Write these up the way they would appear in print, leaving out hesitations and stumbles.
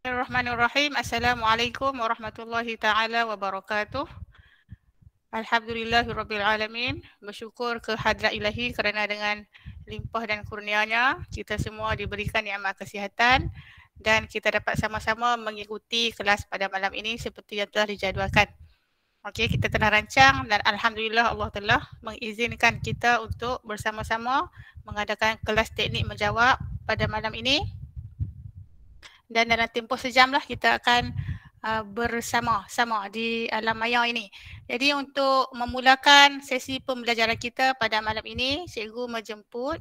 Bismillahirrahmanirrahim. Assalamualaikum warahmatullahi taala wabarakatuh. Alhamdulillahirrabbilalamin. Bersyukur ke hadrat ilahi kerana dengan limpah dan kurnianya kita semua diberikan nikmat kesihatan dan kita dapat sama-sama mengikuti kelas pada malam ini seperti yang telah dijadualkan. Okey, kita telah rancang dan alhamdulillah Allah telah mengizinkan kita untuk bersama-sama mengadakan kelas teknik menjawab pada malam ini. Dan dalam tempoh sejam lah kita akan bersama-sama di alam maya ini. Jadi untuk memulakan sesi pembelajaran kita pada malam ini, cikgu menjemput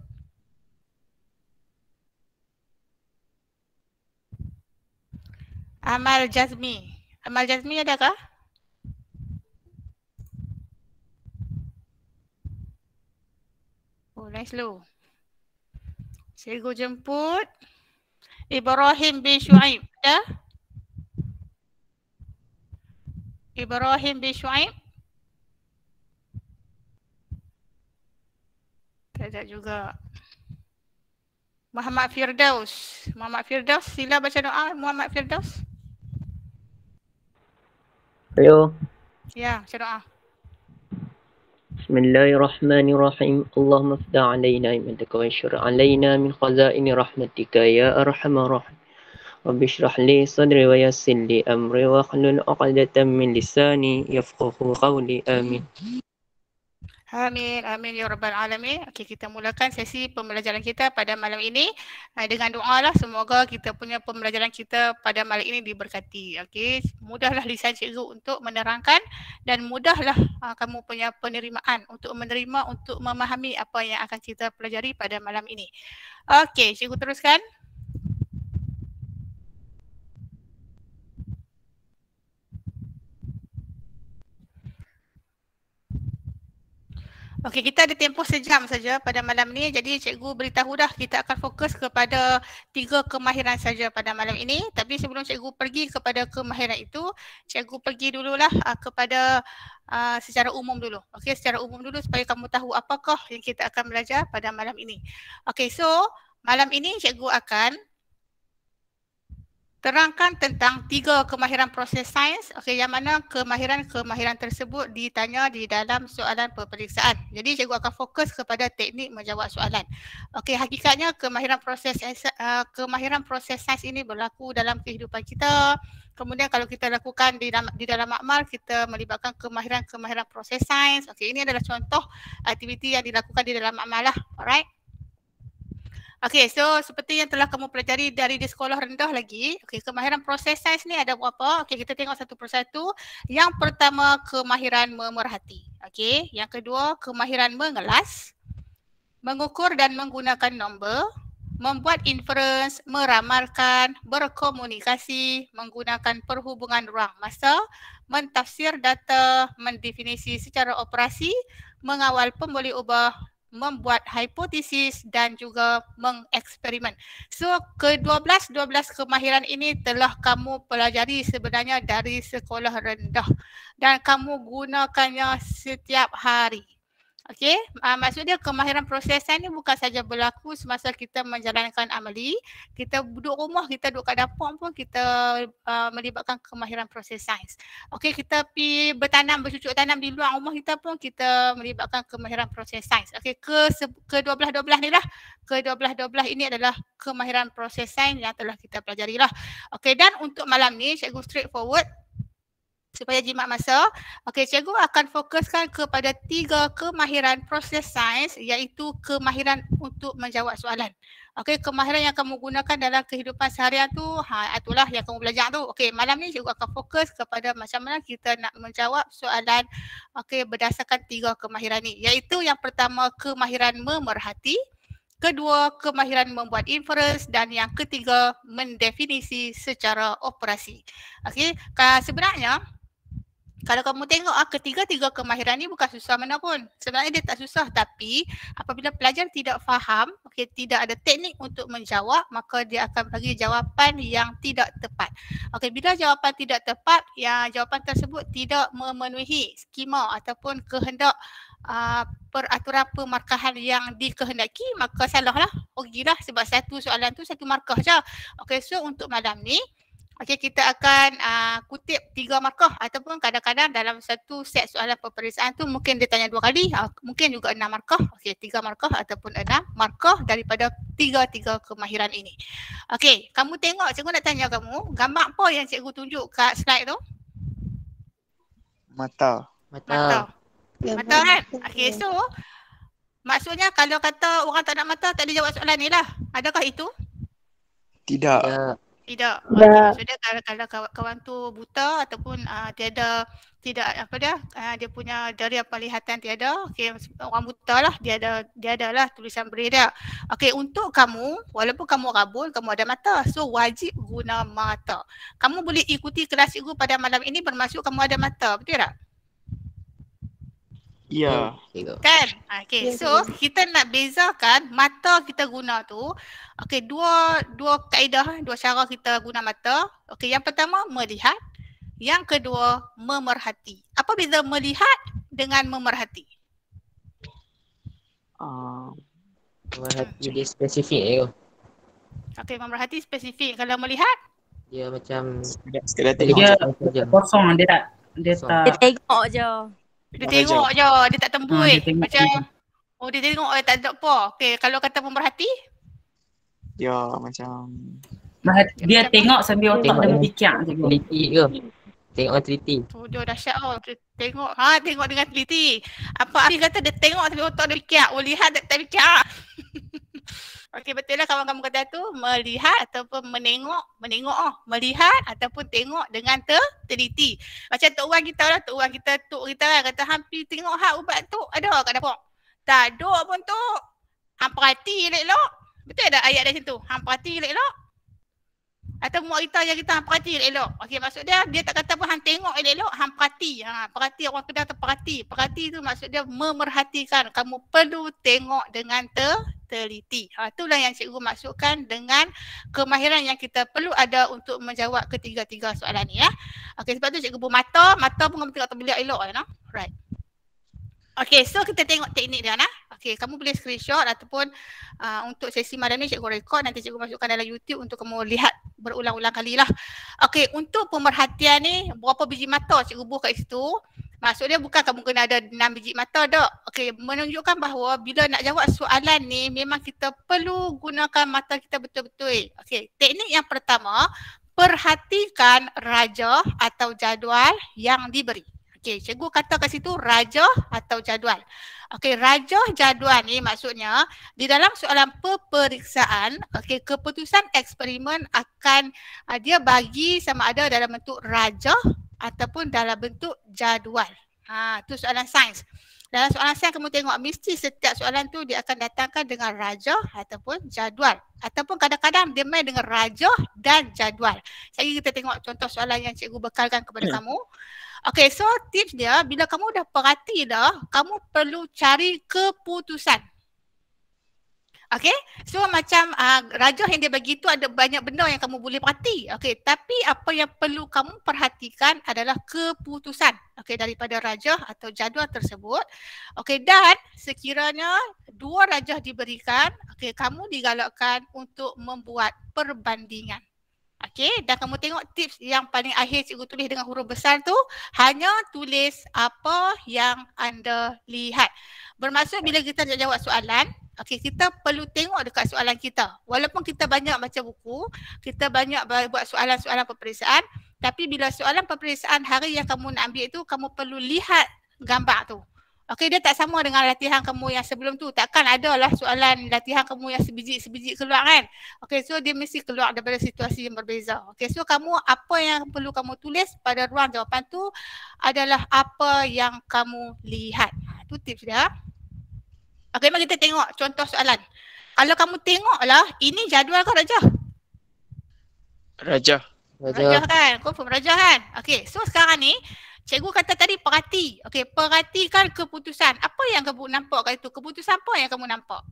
Amal Jazmi. Amal Jazmi adakah? Oh, line slow. Cikgu jemput Ibrahim bin Shu'aib. Ada? Ibrahim bin Shu'aib? Tak ada juga. Muhammad Firdaus. Muhammad Firdaus, sila baca doa Muhammad Firdaus. Ayo. Ya, baca doa. Bismillahirrahmanirrahim. Allahumma ftah alaina imanaka wa anshur alaina min khazaini rahmatika ya arhamar rahim. Rabbi shrah li sadri wa yassir li amri wa hlul 'uqdatam min lisani yafqahu qawli. Amin. Amin, amin ya rabbal alamin. Okey, kita mulakan sesi pembelajaran kita pada malam ini dengan doa lah, semoga kita punya pembelajaran kita pada malam ini diberkati. Okey, mudahlah lisan cikgu untuk menerangkan dan mudahlah kamu punya penerimaan untuk menerima, untuk memahami apa yang akan kita pelajari pada malam ini. Okey, cikgu teruskan. Okey, kita ada tempoh sejam saja pada malam ni. Jadi cikgu beritahu dah kita akan fokus kepada 3 kemahiran saja pada malam ini. Tapi sebelum cikgu pergi kepada kemahiran itu, cikgu pergi dululah kepada secara umum dulu. Okey, secara umum dulu supaya kamu tahu apakah yang kita akan belajar pada malam ini. Okey, so malam ini cikgu akan terangkan tentang 3 kemahiran proses sains, yang mana kemahiran tersebut ditanya di dalam soalan peperiksaan. Jadi cikgu akan fokus kepada teknik menjawab soalan. Hakikatnya kemahiran proses sains ini berlaku dalam kehidupan kita. Kemudian kalau kita lakukan di dalam makmal, kita melibatkan kemahiran proses sains. Ini adalah contoh aktiviti yang dilakukan di dalam makmal lah. Alright. So seperti yang telah kamu pelajari dari di sekolah rendah lagi, kemahiran proses sains ni ada berapa? Kita tengok satu persatu. Yang pertama, kemahiran memerhati. Yang kedua, kemahiran mengelas, mengukur dan menggunakan nombor, membuat inference, meramalkan, berkomunikasi, menggunakan perhubungan ruang masa, mentafsir data, mendefinisi secara operasi, mengawal pemboleh ubah, membuat hipotesis dan juga mengeksperimen. So ke-12 kemahiran ini telah kamu pelajari sebenarnya dari sekolah rendah dan kamu gunakannya setiap hari. Maksudnya kemahiran proses sains ni bukan saja berlaku semasa kita menjalankan amali, kita duduk rumah, kita duduk kat dapur pun kita melibatkan kemahiran proses sains. Kita pergi bertanam, bercucuk tanam di luar rumah kita pun kita melibatkan kemahiran proses sains. Ke-12 ni lah, ke-12 ini adalah kemahiran proses sains yang telah kita pelajari lah. Dan untuk malam ni cikgu straightforward supaya jimat masa, cikgu akan fokuskan kepada 3 kemahiran proses sains, iaitu kemahiran untuk menjawab soalan. Kemahiran yang kamu gunakan dalam kehidupan seharian tu, itulah yang kamu belajar tu. Malam ni cikgu akan fokus kepada macam mana kita nak menjawab soalan berdasarkan 3 kemahiran ni, iaitu yang pertama kemahiran memerhati, kedua kemahiran membuat inference dan yang ketiga mendefinisi secara operasi. Sebenarnya kalau kamu tengok ketiga-tiga kemahiran ni bukan susah mana pun. Sebenarnya dia tak susah, tapi apabila pelajar tidak faham, tidak ada teknik untuk menjawab, maka dia akan bagi jawapan yang tidak tepat. Bila jawapan tidak tepat, jawapan tersebut tidak memenuhi skema ataupun kehendak peraturan pemarkahan yang dikehendaki, maka salahlah. Rugilah sebab satu soalan tu satu markah je. So untuk malam ni Okey, kita akan kutip 3 markah ataupun kadang-kadang dalam satu set soalan peperiksaan tu mungkin dia tanya 2 kali, mungkin juga 6 markah. Okey, 3 markah ataupun 6 markah daripada tiga kemahiran ini. Okey, kamu tengok, cikgu nak tanya kamu, gambar apa yang cikgu tunjuk kat slide tu? Mata. Mata. Mata kan? Okey, so maksudnya kalau kata orang tak nak mata tak boleh jawab soalan ni lah. Adakah itu? Tidak. Tidak. Okay, maksudnya kalau kawan tu buta ataupun tidak dia punya dari penglihatan tiada. Okey, orang buta lah, dia ada lah tulisan braille. Okey, untuk kamu walaupun kamu rabun, kamu ada mata. So wajib guna mata. Kamu boleh ikuti kelas cikgu pada malam ini bermaksud kamu ada mata, betul tak? Ya. Kan? Okey, so kita nak bezakan mata kita guna tu. Okey, dua kaedah, dua cara kita guna mata. Okey, yang pertama melihat, yang kedua memerhati. Apa beza melihat dengan memerhati? Memerhati dia spesifik je. Okey, memerhati spesifik. Kalau melihat? Dia macam Sekadar tengok. Dia kosong, dia tengok je. Dia tengok je, dia tak tembus. Macam dia tengok tak ada apa. Okey, kalau kata memerhati? Ya, macam Dia tengok sambil otak dia berfikir. Teliti ke? Tengok teliti. Dia dahsyat tengok. Tengok dengan teliti. Apa Afi kata dia tengok sambil otak dia fikir. Lihat tak fikir. Okey, betul lah kawan-kawan kata tu, melihat ataupun menengok, melihat ataupun tengok dengan teliti. Macam tok orang kita lah, tok kita kan kata hampir tengok ubat tu ada kat dapur. Tak ada pun tu. Hang perhati elok-elok. Betul tak ayat dari situ? Hang perhati elok-elok. Atau muak kita yang kita hang perhati elok-elok. Okey, maksud dia tak kata pun hang tengok elok-elok, hang perhati. Perhati orang Kedah tu perhati. Perhati tu maksud dia memerhatikan. Kamu perlu tengok dengan teliti. Itulah yang cikgu maksudkan dengan kemahiran yang kita perlu ada untuk menjawab ketiga-tiga soalan ni ya. Okey, sebab tu cikgu pun mata pun kamu tengok terbelik elok no? Right. Okey, so kita tengok teknik dia nah. Okey, kamu boleh screenshot ataupun untuk sesi malam ni cikgu record, nanti cikgu masukkan dalam YouTube untuk kamu lihat berulang-ulang kali lah. Okey, untuk pemerhatian ni berapa biji mata cikgu buat kat situ. Maksudnya bukan kamu kena ada 6 biji mata tak. Okey, menunjukkan bahawa bila nak jawab soalan ni memang kita perlu gunakan mata kita betul-betul. Okey, teknik yang pertama, perhatikan rajah atau jadual yang diberi. Okey, cikgu kata kat situ rajah atau jadual. Okey, rajah jadual ni maksudnya di dalam soalan peperiksaan, okey, keputusan eksperimen akan dia bagi sama ada dalam bentuk rajah ataupun dalam bentuk jadual. Tu soalan sains. Dalam soalan sains kamu tengok mesti setiap soalan tu dia akan datangkan dengan rajah ataupun jadual. Ataupun kadang-kadang dia main dengan rajah dan jadual. Jadi kita tengok contoh soalan yang cikgu bekalkan kepada kamu. Okey, so tips dia bila kamu dah perhati dah, kamu perlu cari keputusan. Okey, so macam rajah yang dia bagi tu ada banyak benda yang kamu boleh perhati. Okey, tapi apa yang perlu kamu perhatikan adalah keputusan. Okey, daripada rajah atau jadual tersebut. Okey, dan sekiranya dua rajah diberikan, okey, kamu digalakkan untuk membuat perbandingan. Okey, dan kamu tengok tips yang paling akhir cikgu tulis dengan huruf besar tu, hanya tulis apa yang anda lihat. Bermaksud bila kita nak jawab soalan, okey, kita perlu tengok dekat soalan kita. Walaupun kita banyak baca buku, kita banyak buat soalan-soalan peperiksaan, tapi bila soalan peperiksaan hari yang kamu nak ambil tu, kamu perlu lihat gambar tu. Okey, dia tak sama dengan latihan kamu yang sebelum tu. Takkan ada lah soalan latihan kamu yang sebiji keluar kan. Okey, so dia mesti keluar daripada situasi yang berbeza. Okey, so kamu apa yang perlu kamu tulis pada ruang jawapan tu adalah apa yang kamu lihat. Itu tips dia. Okey, mari kita tengok contoh soalan. Kalau kamu tengoklah, ini jadual ke rajah? rajah. Rajah kan? Confirm rajah kan? Okey, so sekarang ni cikgu kata tadi perhati. Okey, perhatikan keputusan. Apa yang kamu nampak kat itu? Keputusan apa yang kamu nampak?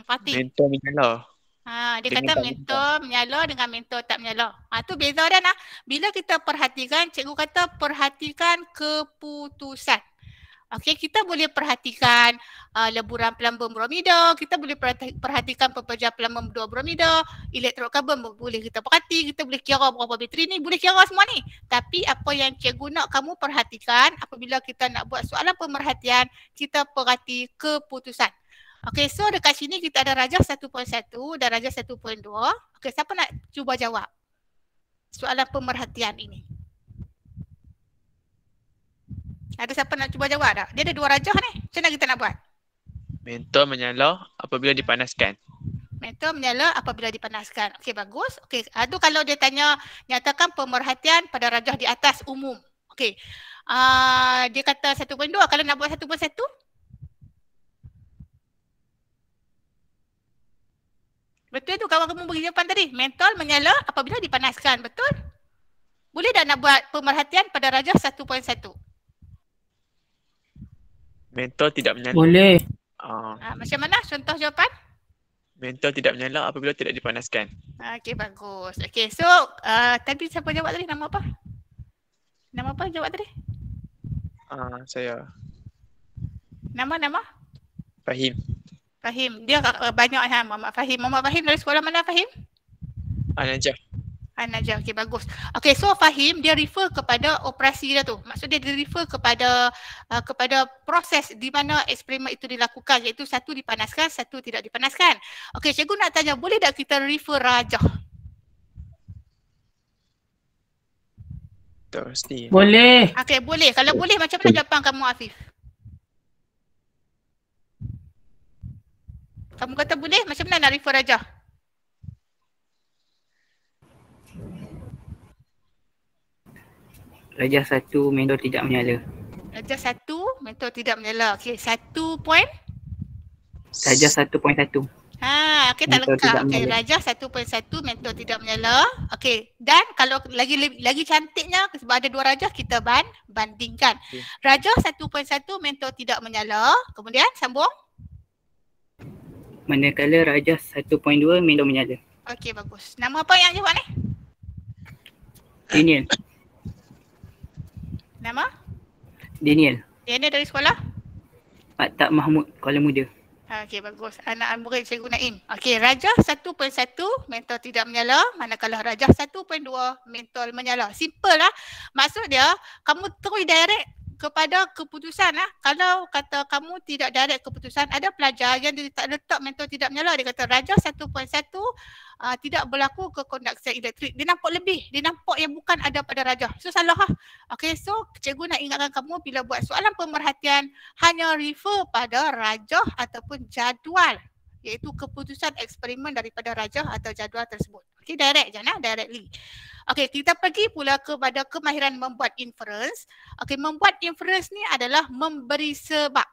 Perhati. Mentor menyala. Dia kata mentor menyala dengan mentor tak menyala. Tu beza dia nah. Bila kita perhatikan, cikgu kata perhatikan keputusan. Okey, kita boleh perhatikan leburan pelambung bromida, kita boleh perhatikan pepejah pelambung 2 bromida, elektrod karbon boleh kita perhati, kita boleh kira berapa bateri ni, boleh kira semua ni. Tapi apa yang cikgu nak kamu perhatikan apabila kita nak buat soalan pemerhatian, kita perhati keputusan. Okey, so dekat sini kita ada rajah 1.1 dan rajah 1.2. Okey, siapa nak cuba jawab soalan pemerhatian ini? Ada siapa nak cuba jawab tak? Dia ada 2 rajah ni. Macam mana kita nak buat? Mentor menyala apabila dipanaskan. Mentor menyala apabila dipanaskan. Okey, bagus. Okey, tu kalau dia tanya nyatakan pemerhatian pada rajah di atas umum. Okey. Dia kata 1.2. Kalau nak buat 1.1? Betul tu kawan kamu bagi jawapan tadi. Mentol menyala apabila dipanaskan. Betul? Boleh tak nak buat pemerhatian pada rajah 1.1? Mentor tidak menyala. Boleh. Macam mana contoh jawapan? Mentor tidak menyala apabila tidak dipanaskan. Okey, bagus. Okey, so tadi siapa jawab tadi? Nama apa? Nama apa jawab tadi? Saya. Nama? Fahim. Fahim. Dia banyak Muhammad Fahim. Muhammad Fahim dari sekolah mana Fahim? Najah. Najah. Okey, bagus. Okey, so Fahim dia refer kepada operasi dia tu. Maksudnya dia refer kepada proses di mana eksperimen itu dilakukan, iaitu satu dipanaskan, satu tidak dipanaskan. Okey, cikgu nak tanya, boleh tak kita refer rajah? Mesti. Boleh. Okey, boleh. Kalau boleh, macam mana jawapan kamu Afif? Kamu kata boleh, macam mana nak refer rajah? Rajah 1 mentor tidak menyala. Rajah 1 mentor tidak menyala. Okey, 1 point? Rajah 1.1. Okey, tak Mentor lengkap. tidak Okey, menyala. rajah 1.1 mentor tidak menyala. Okey, dan kalau lagi cantiknya sebab ada 2 rajah kita bandingkan. Okey. Rajah 1.1 mentor tidak menyala. Kemudian sambung. Manakala rajah 1.2 mentor menyala. Okey, bagus. Nama apa yang jawab ni? Daniel. Nama? Daniel. Dia ni dari sekolah? Tak Mahmud, Kuala Muda. Okey, bagus. Anak murid Cikgu Naim. Okey, rajah 1.1 mentor tidak menyala, manakala rajah 1.2 mentor menyala. Simple lah. Maksud dia, kamu terus direct kepada keputusan lah. Kalau kata kamu tidak direct keputusan, ada pelajar yang dia tak letak mentor tidak menyala. Dia kata rajah 1.1 tidak berlaku ke konduksi elektrik. Dia nampak lebih. Dia nampak yang bukan ada pada rajah. So salah lah. Okay, so cikgu nak ingatkan kamu bila buat soalan pemerhatian hanya refer pada rajah ataupun jadual, iaitu keputusan eksperimen daripada rajah atau jadual tersebut. Okay, direct je lah, directly. Okay, kita pergi pula kepada kemahiran membuat inference. Okay, membuat inference ni adalah memberi sebab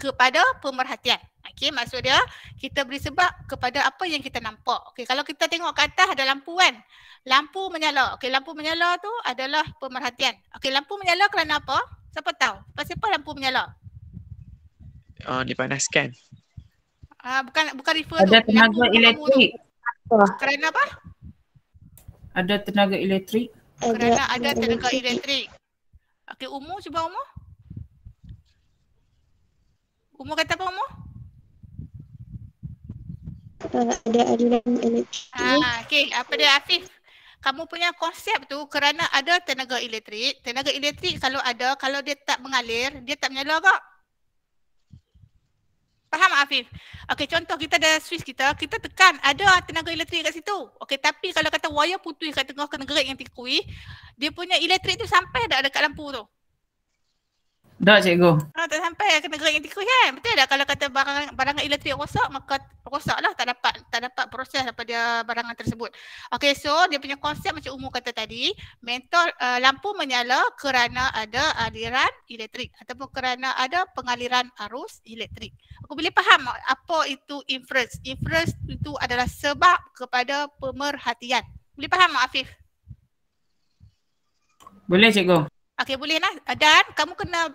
kepada pemerhatian. Okey, maksud dia kita beri sebab kepada apa yang kita nampak. Okey, kalau kita tengok ke atas ada lampu kan. Lampu menyala. Okey, lampu menyala tu adalah pemerhatian. Okey, lampu menyala kerana apa? Siapa tahu? Pasal apa lampu menyala? Dipanaskan. Bukan refer Ada tu. tenaga elektrik. Kerana apa? Ada tenaga elektrik. Kerana ada tenaga elektrik. Okey, Umur cuba Umur. Umur kata apa Umur? Ada aliran elektrik. Okey, apa dia Afif? Kamu punya konsep tu kerana ada tenaga elektrik. Tenaga elektrik kalau ada, kalau dia tak mengalir, dia tak menyala kak? Faham Afif? Okey, contoh kita ada switch kita tekan, ada tenaga elektrik kat situ. Okey, tapi kalau kata wire putus kat tengah kena gerak yang tikui, dia punya elektrik tu sampai tak dekat lampu tu? Tak cikgu. Tak sampai kena gerak yang tikus kan? Betul tak? Kalau kata barangan elektrik rosak, maka rosaklah, tak dapat proses daripada barangan tersebut. Okey, so dia punya konsep macam Umur kata tadi, mentor lampu menyala kerana ada aliran elektrik ataupun kerana ada pengaliran arus elektrik. Aku boleh faham apa itu inference. Inference itu adalah sebab kepada pemerhatian. Boleh faham Afif? Boleh cikgu. Okey, boleh lah. Dan kamu kena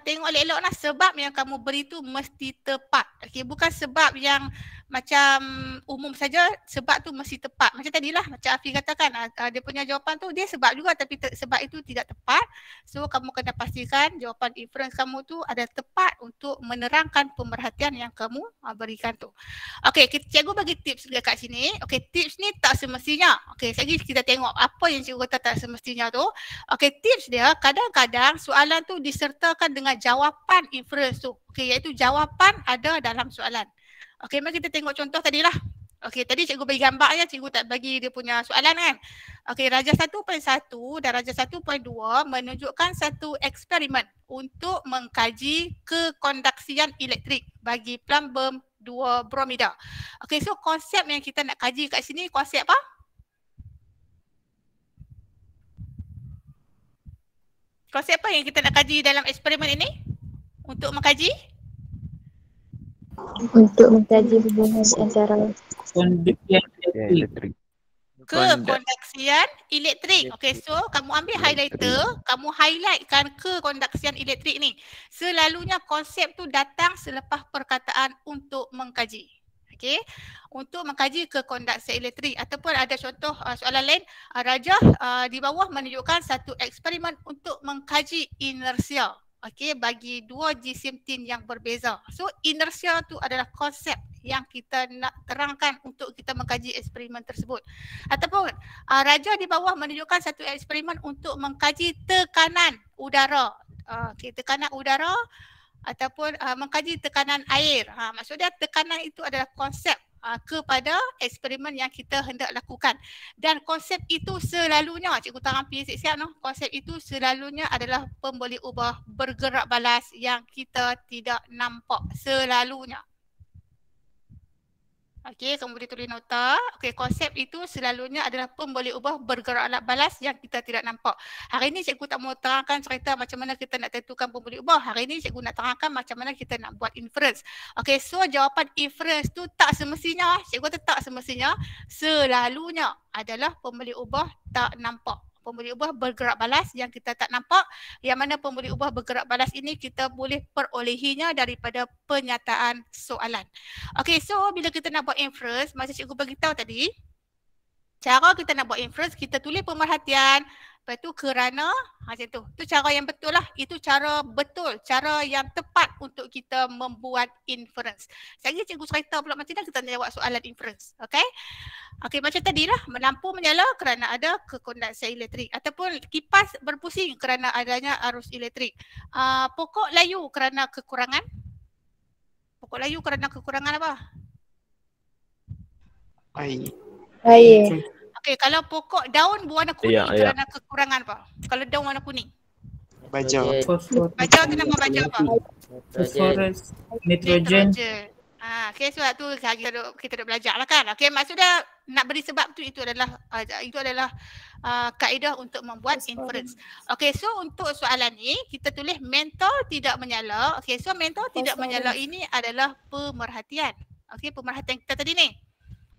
tengok elok-elok lah sebab yang kamu beri tu mesti tepat. Okey, bukan sebab yang macam umum saja, sebab tu mesti tepat. Macam tadilah, macam Afi katakan, dia punya jawapan tu dia sebab juga tapi sebab itu tidak tepat. So kamu kena pastikan jawapan inference kamu tu ada tepat untuk menerangkan pemerhatian yang kamu berikan tu. Okey, cikgu bagi tips dekat sini. Okey, tips ni tak semestinya. Okey, sekali kita tengok apa yang cikgu kata tak semestinya tu. Okey, tips dia kadang-kadang soalan tu disertakan dengan jawapan inference tu. Okey, iaitu jawapan ada dalam soalan. Okey, mari kita tengok contoh tadilah. Okey, tadi cikgu bagi gambarnya, cikgu tak bagi dia punya soalan kan. Okey, Raja 1.1 dan Raja 1.2 menunjukkan satu eksperimen untuk mengkaji kekondaksian elektrik bagi plumbum 2 bromida. Okey, so konsep yang kita nak kaji kat sini konsep apa? Konsep apa yang kita nak kaji dalam eksperimen ini? Untuk mengkaji? Untuk mengkaji hubungan antara Kondaksian elektrik. Kekondaksian elektrik. Okey, so kamu ambil highlighter, kamu highlightkan kekondaksian elektrik ni. Selalunya konsep tu datang selepas perkataan untuk mengkaji. Okey, untuk mengkaji kekondaksian elektrik ataupun ada contoh soalan lain, Raja di bawah menunjukkan satu eksperimen untuk mengkaji inersia. Okey, bagi dua jisim tin yang berbeza. So inersia tu adalah konsep yang kita nak terangkan untuk kita mengkaji eksperimen tersebut. Ataupun Raja di bawah menunjukkan satu eksperimen untuk mengkaji tekanan udara. Okey, tekanan udara ataupun mengkaji tekanan air. Maksudnya tekanan itu adalah konsep kepada eksperimen yang kita hendak lakukan. Dan konsep itu selalunya, cikgu tanggapi siap-siap no, konsep itu selalunya adalah pemberi ubah bergerak balas yang kita tidak nampak selalunya. Okey, kamu boleh tulis nota. Okey, konsep itu selalunya adalah pemberi ubah bergerak balas yang kita tidak nampak. Hari ini cikgu tak mau terangkan cerita macam mana kita nak tentukan pemberi ubah. Hari ini cikgu nak terangkan macam mana kita nak buat inference. Okey, so jawapan inference tu tak semestinya, cikgu kata tak semestinya, selalunya adalah pemberi ubah tak nampak. Pemberi ubah bergerak balas yang kita tak nampak, yang mana pemberi ubah bergerak balas ini kita boleh perolehinya daripada penyataan soalan. Okey, so bila kita nak buat inference, masa cikgu bagi tahu tadi, cara kita nak buat inference, kita tulis pemerhatian, lepas tu kerana, macam tu. Itu cara yang betul lah. Itu cara betul, cara yang tepat untuk kita membuat inference. Sekali cikgu cerita pula macam mana kita nak jawab soalan inference. Okey? Okey, macam tadilah, lampu menyala kerana ada kekondaksian elektrik ataupun kipas berpusing kerana adanya arus elektrik. Pokok layu kerana kekurangan. Pokok layu kerana kekurangan apa? air. Okey, kalau pokok daun berwarna kuning kerana kekurangan apa? Kalau daun warna kuning. Baja. Baja tu nama baja apa? Fosforus, nitrogen. Okey, sebab tu kita dah belajar lah kan. Okey, maksudnya nak beri sebab tu itu adalah kaedah untuk membuat inference. Okey, so untuk soalan ni kita tulis mentor tidak menyala. Okey, so mentor tidak menyala ini adalah pemerhatian. Okey, pemerhatian kita tadi ni.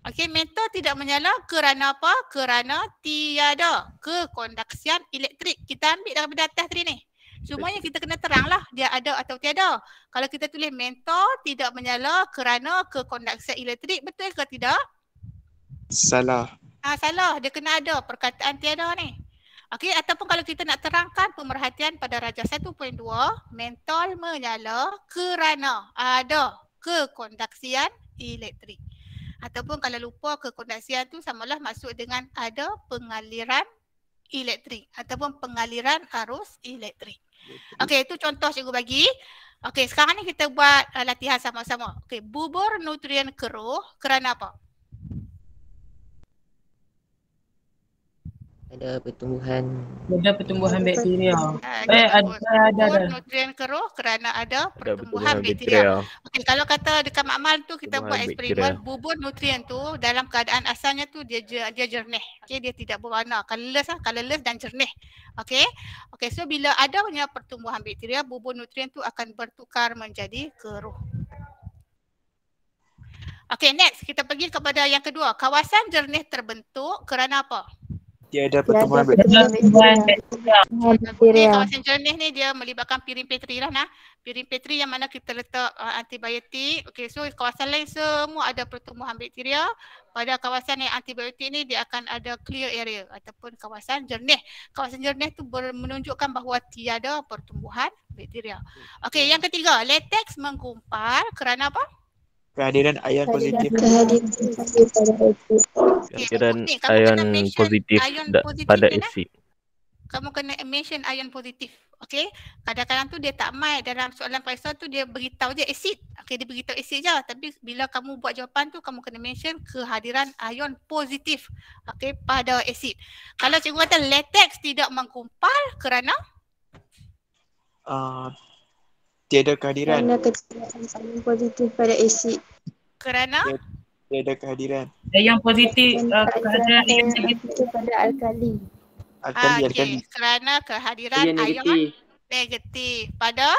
Okey, mentor tidak menyala kerana apa? Kerana tiada kekondaksian elektrik. Kita ambil daripada atas tadi ni. Semuanya kita kena teranglah dia ada atau tiada. Kalau kita tulis mentor tidak menyala kerana kekondaksian elektrik, betul ke tidak? Salah. Salah. Dia kena ada perkataan tiada ni. Okey, ataupun kalau kita nak terangkan pemerhatian pada Raja 1.2, mentor menyala kerana ada kekondaksian elektrik. Ataupun kalau lupa kekondaksian tu samalah masuk dengan ada pengaliran elektrik ataupun pengaliran arus elektrik. Okey, itu contoh cikgu bagi. Okey, sekarang ni kita buat latihan sama-sama. Okey, bubur nutrien keruh kerana apa? Ada pertumbuhan. Ada pertumbuhan bakteria. Bubur nutrien keruh kerana ada pertumbuhan bakteria. Okey, kalau kata dekat makmal tu kita buat eksperimen, bubur nutrien tu dalam keadaan asalnya tu dia jernih. Okey, dia tidak berwarna, colorless dan jernih. Okey. Okey, so bila adanya pertumbuhan bakteria, bubur nutrien tu akan bertukar menjadi keruh. Okey, next kita pergi kepada yang kedua. Kawasan jernih terbentuk kerana apa? Tiada pertumbuhan Okey, kawasan jernih ni dia melibatkan piring petri lah nah. Piring petri yang mana kita letak antibiotik. Okey, so kawasan lain semua ada pertumbuhan bakteria. Pada kawasan yang antibiotik ni dia akan ada clear area ataupun kawasan jernih. Kawasan jernih tu menunjukkan bahawa tiada pertumbuhan bakteria. Okey, yang ketiga, latex menggumpal kerana apa? kehadiran ion positif. Kehadiran ion positif pada asid. Kamu kena mention ion positif. Okey. Kadang-kadang tu dia tak mai dalam soalan paisa tu dia beritahu je asid. Okey, dia beritahu asid je, tapi bila kamu buat jawapan tu kamu kena mention kehadiran ion positif. Okey, pada asid. Kalau cikgu kata latex tidak menggumpal kerana Tiada kehadiran. Kerana kehadiran ion positif pada asid. Kerana Tiada kehadiran. Yang positif kehadiran ion positif pada alkali. Alkali. Kerana kehadiran ion negatif pada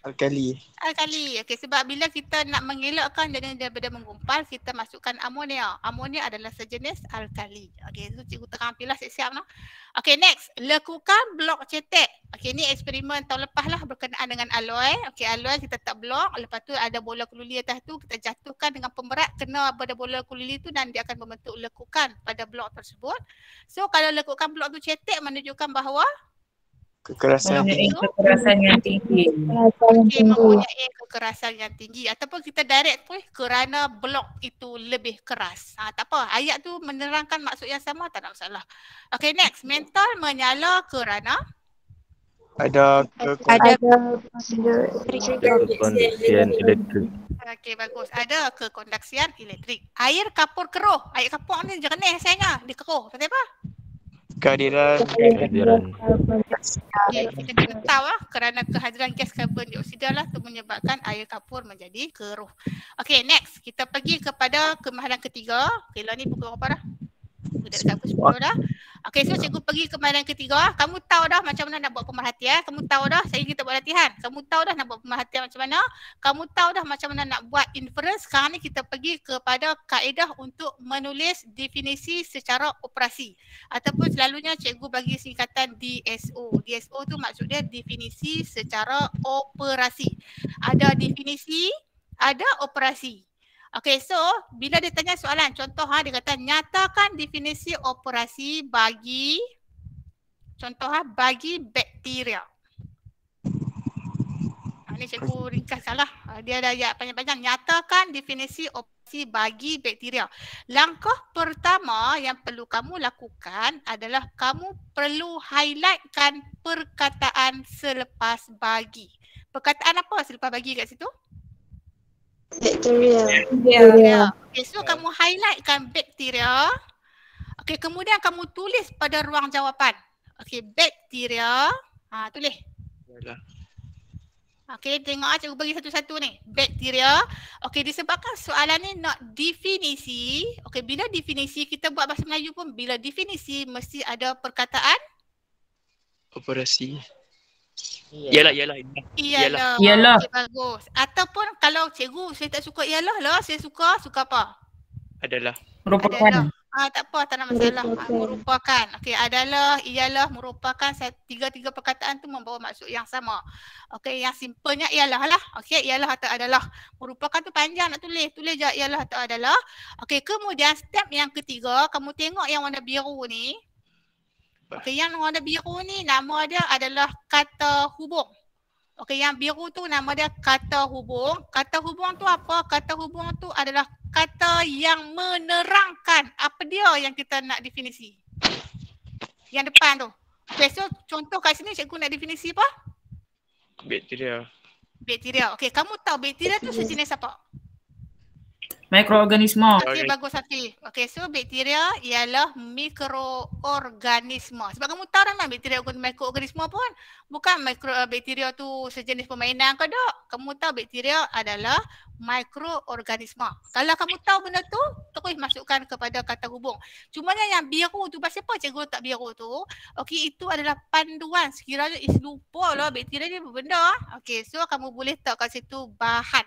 Alkali. Okey, sebab bila kita nak mengelakkan jadi daripada menggumpal, kita masukkan amonia. Amonia adalah sejenis alkali. Okey, so cikgu terang pilah siap-siap noh. Okey, next, lekukan blok cetek. Okey, ni eksperimen tahun lepas lah berkenaan dengan alloy. Okey, alloy kita letak blok, lepas tu ada bola keluli atas tu, kita jatuhkan dengan pemberat kena pada bola keluli tu dan dia akan membentuk lekukan pada blok tersebut. So kalau lekukan blok tu cetek menunjukkan bahawa Kekerasan yang tinggi. Mempunyai kekerasan yang tinggi ataupun kita direct pun kerana blok itu lebih keras. Tak apa, ayat tu menerangkan maksud yang sama, tak ada masalah. Okey, next, mental menyala kerana ada kekonduksian elektrik. Okey, bagus. Ada kekonduksian elektrik. Air kapur keruh. Air kapur ni jernih sayangnya, dia keruh. Sebab apa? kehadiran Okay, kita kena tahu lah kerana kehadiran gas karbon dioksida lah tu menyebabkan air kapur menjadi keruh. Okey, next kita pergi kepada kemahiran ketiga. Okey, lah ni pukul berapa dah? Dah dekat pukul 10 dah. Okey, so cikgu pergi kemahiran ketiga. Kamu tahu dah macam mana nak buat pemerhatian. Kamu tahu dah saya kita buat latihan. Kamu tahu dah nak buat pemerhatian macam mana. Kamu tahu dah macam mana nak buat inference. Sekarang ni kita pergi kepada kaedah untuk menulis definisi secara operasi. Ataupun selalunya cikgu bagi singkatan DSO. DSO tu maksud dia definisi secara operasi. Ada definisi, ada operasi. Okey, so bila dia tanya soalan, contoh dia kata nyatakan definisi operasi bagi bagi bakteria. Ini cikgu ringkaskan lah. Dia ada ayat panjang-panjang. Nyatakan definisi operasi bagi bakteria. Langkah pertama yang perlu kamu lakukan adalah kamu perlu highlightkan perkataan selepas bagi. Perkataan apa selepas bagi kat situ? Bakteria. Okay, so kamu highlightkan bakteria. Okay, kemudian kamu tulis pada ruang jawapan. Okay, bakteria. Tulis. Okay, tengok cikgu bagi satu-satu ni. Bakteria. Okay, disebabkan soalan ni nak definisi. Okay, bila definisi kita buat bahasa Melayu pun bila definisi mesti ada perkataan operasi. Ialah. Okay, bagus. Ataupun kalau cikgu saya tak suka ialah lah, saya suka apa? Adalah. Merupakan. Tak apa, tak ada masalah. Merupakan. Okey, adalah, ialah, merupakan, tiga-tiga perkataan tu membawa maksud yang sama. Okey, yang simpelnya ialah lah. Okey, ialah atau adalah. Merupakan tu panjang nak tulis. Tulis je ialah atau adalah. Okey, kemudian step yang ketiga, kamu tengok yang warna biru ni. Okey, yang warna biru ni nama dia adalah kata hubung. Okey, yang biru tu nama dia kata hubung. Kata hubung tu apa? Kata hubung tu adalah kata yang menerangkan apa dia yang kita nak definisi. Yang depan tu. Okey, so contoh kat sini cikgu nak definisi apa? Bakteria. Okey, kamu tahu bakteria tu sejenis apa? Mikroorganisme. Okey, bagus hati. Okey, so bakteria ialah mikroorganisme. Sebab kamu tahu dah bakteria mikroorganisme pun bukan bakteria tu sejenis permainan ke tak? Kamu tahu bakteria adalah mikroorganisme. Kalau kamu tahu benda tu, terus masukkan kepada kata hubung. Cumanya yang biru tu, pasal apa cikgu letak biru tu? Okey, itu adalah panduan. Sekiranya lupa lah bakteria ni apa benda. Okey, so kamu boleh letak kat situ bahan.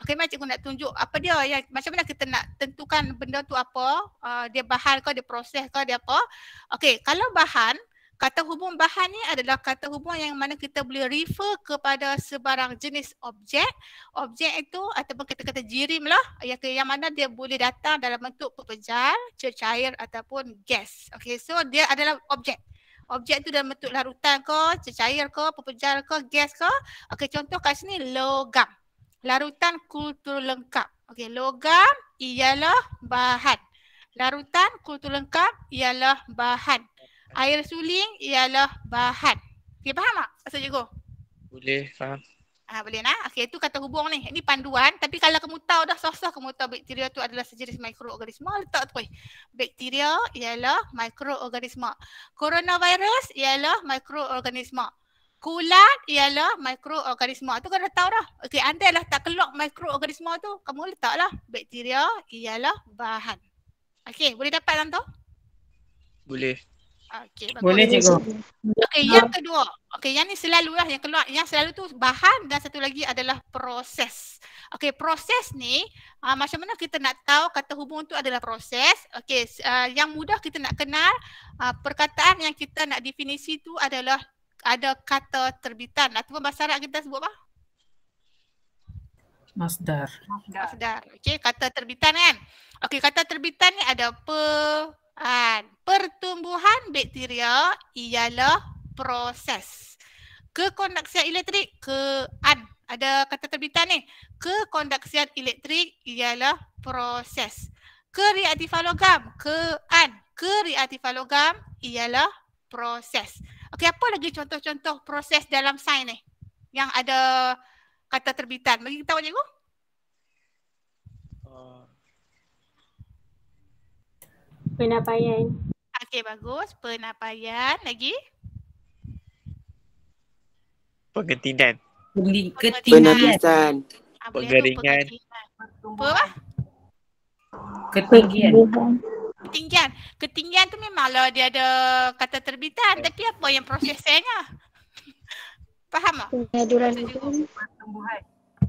Okey, mari cikgu nak tunjuk apa dia yang macam mana kita nak tentukan benda tu apa, dia bahan ke, dia proses ke, dia apa. Okey, kalau bahan, kata hubung bahan ni adalah kata hubung yang mana kita boleh refer kepada sebarang jenis objek. Objek itu ataupun kita kata jirim lah, yang mana dia boleh datang dalam bentuk pepejal, cecair ataupun gas. Okey, so dia adalah objek. Objek tu dalam bentuk larutan ke, cecair ke, pepejal ke, gas ke. Okey, contoh kat sini logam. Larutan kultur lengkap. Okey, logam ialah bahan. Larutan kultur lengkap ialah bahan. Air suling ialah bahan. Okey, faham tak maksud cikgu? Boleh, faham. Boleh nak? Okey, itu kata hubung ni. Ini panduan, tapi kalau kamu tahu dah sah-sah kamu tahu bakteria tu adalah sejenis mikroorganisma, letak tu. Bakteria ialah mikroorganisma. Coronavirus ialah mikroorganisma. Kulat ialah mikroorganisma. Tu kan dah tahu dah. Okey, andailah tak keluar mikroorganisma tu, kamu letaklah bakteria ialah bahan. Okey, boleh dapat tuan tu? Boleh. Okey, bagus. Boleh cikgu. Okey, yang kedua. Okey, yang ni selalulah yang keluar. Yang selalu tu bahan dan satu lagi adalah proses. Okey, proses ni macam mana kita nak tahu kata hubung tu adalah proses. Okey, yang mudah kita nak kenal perkataan yang kita nak definisi tu adalah ada kata terbitan ataupun bahasa Arab kita sebut apa? Masdar. Masdar. Okey, kata terbitan kan. Okey, kata terbitan ni ada pertumbuhan bakteria ialah proses. Kekondaksian elektrik, ada kata terbitan ni. Kekondaksian elektrik ialah proses. Kereaktifan logam, kereaktifan logam ialah proses. Okey, apa lagi contoh-contoh proses dalam sains ni yang ada kata terbitan? Bagi kita tahu cikgu. Penapaian. Okey, bagus. Penapaian. Lagi? Penggetinan. Ketinggian. Pengaringan. Apa? Ketinggian. Ketinggian. Ketinggian tu memanglah dia ada kata terbitan. Tapi apa yang prosesnya? Faham tak? Pengaduran.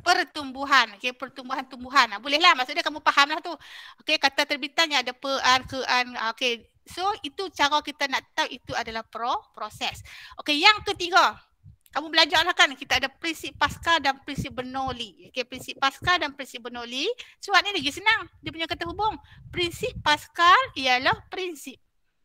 Pertumbuhan. Okey, pertumbuhan-tumbuhan. Bolehlah. Maksudnya kamu fahamlah tu. Okey, kata terbitannya ada kean. Okey. So, itu cara kita nak tahu itu adalah proses. Okey, yang ketiga. Kamu belajar lah kan, kita ada prinsip Pascal dan prinsip Bernoulli. Okey, prinsip Pascal dan prinsip Bernoulli. Surat ni lagi senang. Dia punya kata hubung. Prinsip Pascal ialah prinsip.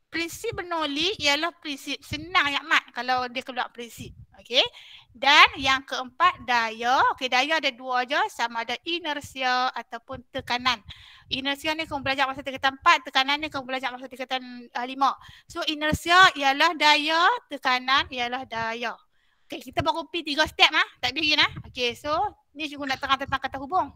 Prinsip Bernoulli ialah prinsip. Senang ya mat kalau dia keluar prinsip. Okey. Dan yang keempat daya. Okey, daya ada dua aja, sama ada inersia ataupun tekanan. Inersia ni kamu belajar masa tingkatan 4, tekanan ni kamu belajar masa tingkatan 5. So inersia ialah daya, tekanan ialah daya. Okey, kita baru pergi 3 step tak begin Okey, so ni cikgu nak terang tentang kata hubung.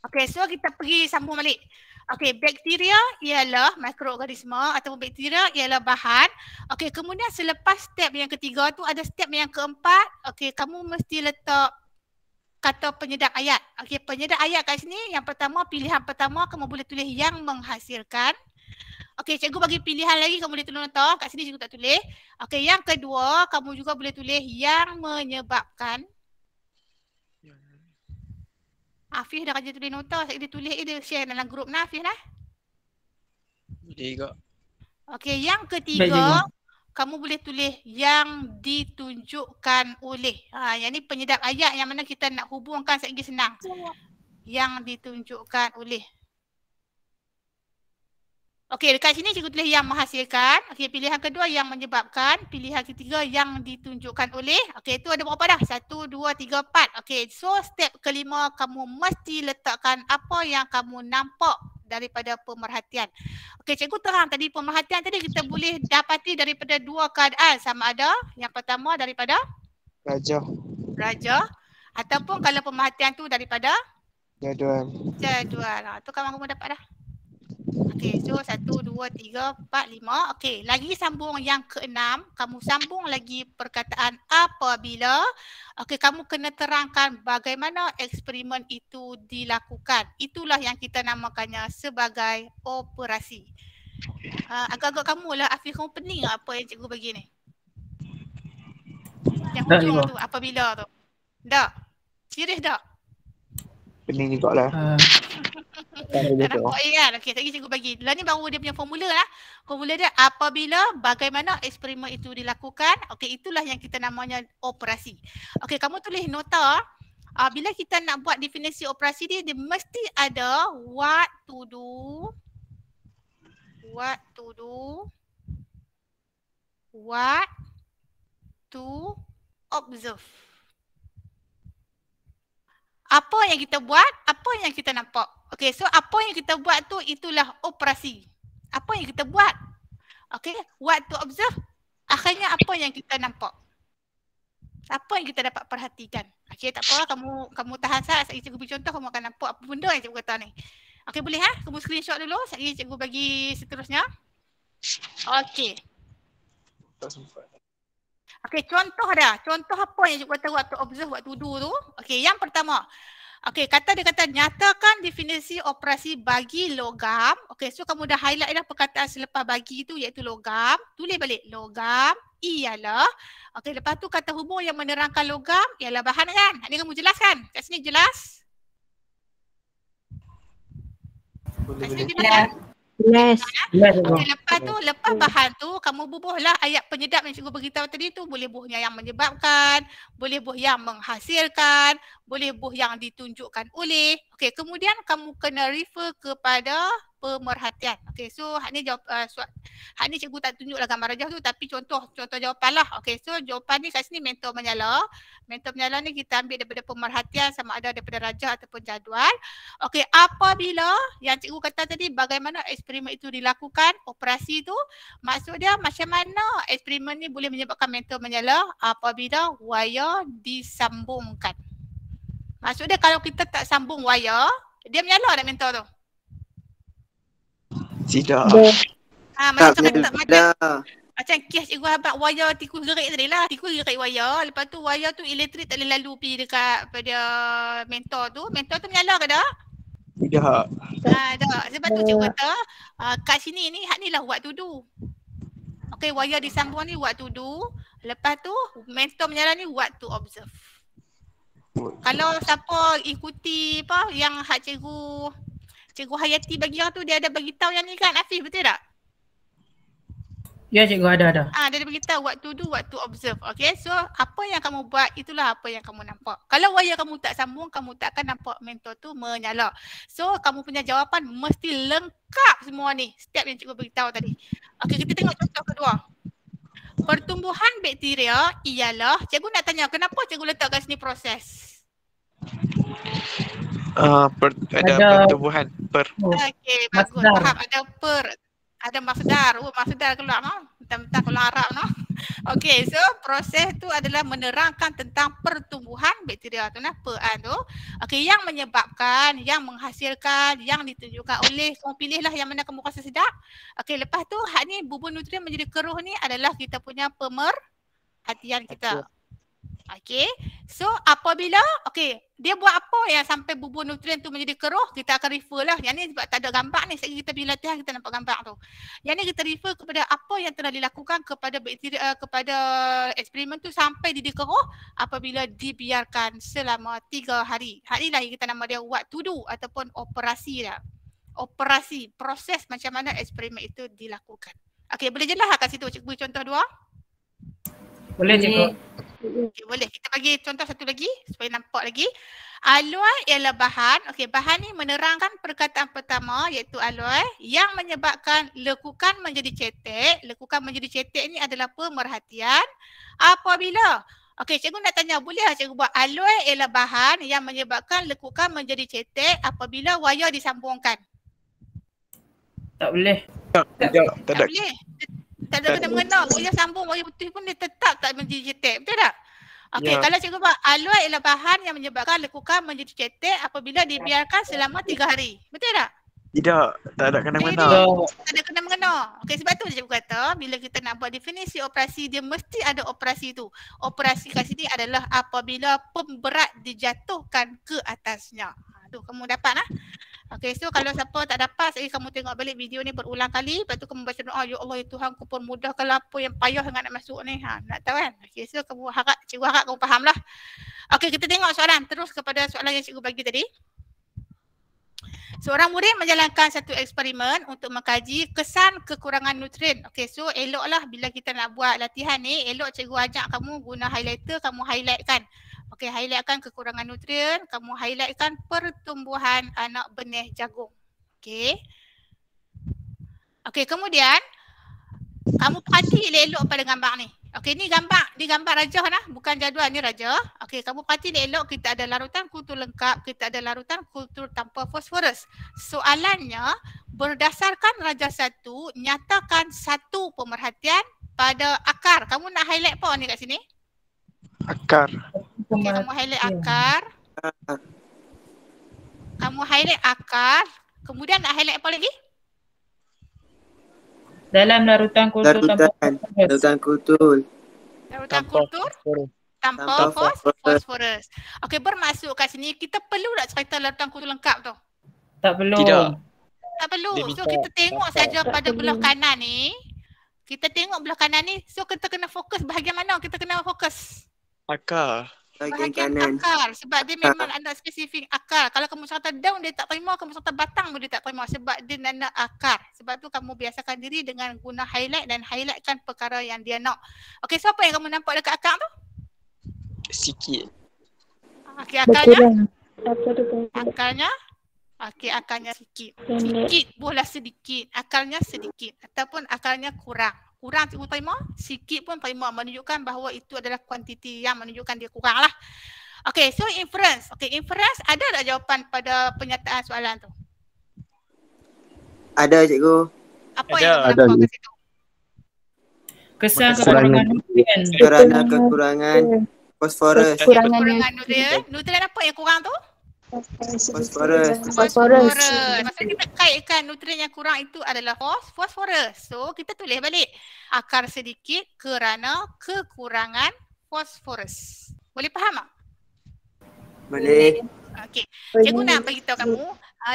Okey, so kita pergi sambung balik. Okey, bakteria ialah mikroorganisma ataupun bakteria ialah bahan. Okey, kemudian selepas step yang ketiga tu ada step yang keempat. Okey, kamu mesti letak kata penyedap ayat. Okey, penyedap ayat kat sini yang pertama, pilihan pertama kamu boleh tulis yang menghasilkan. Okey, cikgu bagi pilihan lagi, kamu boleh tulis nota. Kat sini cikgu tak tulis. Okey, yang kedua, kamu juga boleh tulis yang menyebabkan. Hafiz dah kerja tulis nota. Saya dia tulis dia share dalam grup Hafiz dah. Boleh juga. Okey, yang ketiga, kamu boleh tulis yang ditunjukkan oleh. Yang ni penyedap ayat yang mana kita nak hubungkan segi senang. Yang ditunjukkan oleh. Okey, dekat sini cikgu tulis yang menghasilkan. Okey, pilihan kedua yang menyebabkan. Pilihan ketiga yang ditunjukkan oleh. Okey, itu ada berapa dah? 1, 2, 3, 4. Okey, so step kelima kamu mesti letakkan apa yang kamu nampak daripada pemerhatian. Okey, cikgu terang tadi pemerhatian tadi kita boleh dapati daripada dua keadaan. Sama ada yang pertama daripada raja ataupun kalau pemerhatian tu daripada jadual. Tu kamu dapat dah. Okey, so 1, 2, 3, 4, 5. Okey, lagi sambung yang keenam. Kamu sambung lagi perkataan apabila. Okey, kamu kena terangkan bagaimana eksperimen itu dilakukan. Itulah yang kita namakannya sebagai operasi. Agak-agak kamu lah, Afif, kamu pening tak apa yang cikgu bagi ni? Yang hujung tu, apabila tu. Tak? Serius tak? Pening juga lah. Tak nampak kan? Okey, sekejap cikgu bagi. Lah ni baru dia punya formula lah. Formula dia apabila bagaimana eksperimen itu dilakukan. Okey, itulah yang kita namanya operasi. Okey, kamu tulis nota. Bila kita nak buat definisi operasi dia mesti ada what to do, what to observe. Apa yang kita buat, apa yang kita nampak. Okey, so apa yang kita buat tu itulah operasi. Apa yang kita buat. Okey, what to observe, akhirnya apa yang kita nampak. Apa yang kita dapat perhatikan. Okey, tak apa, kamu tahan saja. Sekejap cikgu beri contoh, kamu akan nampak apa benda yang cikgu kata ni. Okey, boleh ha? Kamu screenshot dulu, sekejap cikgu bagi seterusnya. Okey. Okey, contoh dah. Contoh apa yang cikgu kata what to observe, what to do tu. Okey, yang pertama. Okey, dia kata nyatakan definisi operasi bagi logam. Okey, so kamu dah highlight dah perkataan selepas bagi tu iaitu logam. Tulis balik. Logam ialah. Okey, lepas tu kata hubung yang menerangkan logam ialah bahan kan? Ni kamu jelaskan. Kat sini jelas? Kat sini jelas kan? Yes. Okey, lepas bahan tu kamu bubuhlah ayat penyedap yang cikgu beritahu tadi tu. Boleh buh yang menyebabkan, boleh buh yang menghasilkan, boleh buh yang ditunjukkan oleh. Okey, kemudian kamu kena refer kepada pemerhatian. Okey, so hak ni jawab hak ni cikgu tak tunjuklah gambar rajah tu tapi contoh jawapan lah. Okey, so jawapan ni kat sini mentor menyala. Mentor menyala ni kita ambil daripada pemerhatian sama ada daripada rajah ataupun jadual. Okey, apabila yang cikgu kata tadi bagaimana eksperimen itu dilakukan, operasi tu maksud dia macam mana eksperimen ni boleh menyebabkan mentor menyala apabila wayar disambungkan. Maksud dia kalau kita tak sambung wayar, dia menyala tak mentor tu? Tidak. Macam kes cikgu habaq wayar tikus gerik tadi lah. Tikus gerik wayar. Lepas tu wayar tu elektrik tak boleh lalu pergi dekat pada mentor tu. Mentor tu menyala ke tak? Tidak. Tak. Sebab tu cikgu kata kat sini ni hak ni lah what to do. Okey, wayar disambung ni what to do. Lepas tu mentor menyala ni what to observe. Kalau siapa ikuti apa yang hak Cikgu Hayati bagi tu, dia ada bagi tahu yang ni kan Afif, betul tak? Ya cikgu ada. Dia ada bagi tahu what to do, what to observe. Okay, so apa yang kamu buat itulah apa yang kamu nampak. Kalau wayar kamu tak sambung, kamu tak akan nampak mentor tu menyala. So kamu punya jawapan mesti lengkap semua ni, setiap yang cikgu beritahu tadi. Okay, kita tengok contoh kedua. Pertumbuhan bakteria ialah, cikgu nak tanya kenapa cikgu letak kat sini proses? Ada pertumbuhan Okey, bagus. Faham, ada masdar. Masdar keluar no. Mentang-mentang keluar Arab no. Okey, so proses tu adalah menerangkan tentang pertumbuhan bakteria tu nah, peran tu. Okey, yang menyebabkan, yang menghasilkan, yang ditunjukkan oleh, kamu pilihlah yang mana kamu rasa sedap. Okey, lepas tu hak ni bubur nutrien menjadi keruh ni adalah kita punya pemerhatian kita. Okey, so apabila, dia buat apa yang sampai bubur nutrien tu menjadi keruh, kita akan refer lah. Yang ni sebab tak ada gambar ni, sekali kita pergi latihan kita nampak gambar tu. Yang ni kita refer kepada apa yang telah dilakukan kepada bakteria, kepada eksperimen tu sampai dia keruh apabila dibiarkan selama 3 hari. Hal inilah yang kita nama dia what to do ataupun operasi dah. Operasi, proses macam mana eksperimen itu dilakukan. Okey, boleh jelas kat situ cikgu contoh 2? Boleh cikgu. Okay, boleh. Kita bagi contoh satu lagi supaya nampak lagi. Alloy ialah bahan. Okey, bahan ni menerangkan perkataan pertama iaitu alloy yang menyebabkan lekukan menjadi cetek. Lekukan menjadi cetek ni adalah pemerhatian apabila. Okey, cikgu nak tanya, boleh tak cikgu buat alloy ialah bahan yang menyebabkan lekukan menjadi cetek apabila wayar disambungkan? Tak boleh. Tak boleh. Tak ada kena-mengena. Wayar sambung, wayar putih pun dia tetap tak menjadi cetek. Betul tak? Okey, kalau cikgu buat alloy ialah bahan yang menyebabkan lekukan menjadi cetek apabila dibiarkan selama 3 hari. Betul tak? Tidak, tak ada kena-mengena. Tak ada kena-mengena. Okey, sebab tu cikgu kata bila kita nak buat definisi operasi, dia mesti ada operasi tu. Operasi kat sini adalah apabila pemberat dijatuhkan ke atasnya. Tu kamu dapat lah. Okey, so kalau siapa tak dapat, kamu tengok balik video ni berulang kali. Lepas tu kamu baca doa, ya Allah ya Tuhan, aku pun mudahkanlah apa yang payah dengan nak masuk ni. Nak tahu kan? Okey, so cikgu harap kamu faham lah. Okey, kita tengok soalan. Terus kepada soalan yang cikgu bagi tadi. Seorang murid menjalankan satu eksperimen untuk mengkaji kesan kekurangan nutrien. Okey, so eloklah bila kita nak buat latihan ni, elok cikgu ajak kamu guna highlighter, kamu highlightkan. Okey, highlightkan kekurangan nutrien, kamu highlightkan pertumbuhan anak benih jagung. Okey. Okey, kemudian kamu perhati elok-elok pada gambar ni. Okey, ni gambar rajah lah, bukan jadual, ni rajah. Okey, kamu perhati elok, kita ada larutan kultur lengkap, kita ada larutan kultur tanpa fosforus. Soalannya, berdasarkan rajah 1, nyatakan satu pemerhatian pada akar. Kamu nak highlight apa ni kat sini? Akar. Okay, kamu highlight akar. Kamu highlight akar. Kemudian nak highlight apa lagi? Dalam larutan kultur Larutan kultur tanpa fosforus. Okey, bermaksud kat sini kita perlu tak cerita larutan kultur lengkap tu? Tak perlu. Tidak. Tak perlu. So kita tengok saja pada belah kanan ni. Kita tengok belah kanan ni. So kita kena fokus bahagian mana? Kita kena fokus Akar. bahagian akar, sebab dia memang ada spesifik akar. Kalau kamu serta daun dia tak terima, kamu serta batang pun dia tak terima sebab dia nak akar. Sebab tu kamu biasakan diri dengan guna highlight dan highlightkan perkara yang dia nak. Okey, so apa yang kamu nampak dekat akar tu? Sikit. Okey, akarnya okey, akarnya sikit. Sikit boleh sedikit, akarnya sedikit ataupun akarnya kurang. Kurang cikgu terima, sikit pun terima, menunjukkan bahawa itu adalah kuantiti yang menunjukkan dia kurang lah. Okay, so inference. Okay, inference ada tak jawapan pada penyataan soalan tu? Ada cikgu. Apa yang kamu nampak kat situ? Kesan kekurangan nutrien. Kerana kekurangan fosforus. Kekurangan nutrien. Nutrien apa yang kurang tu? Fosforus. Maksudnya kita kaitkan nutrien yang kurang itu adalah fosforus. So kita tulis balik. Akar sedikit kerana kekurangan fosforus. Boleh faham tak? Boleh. Okey. Cikgu nak beritahu kamu,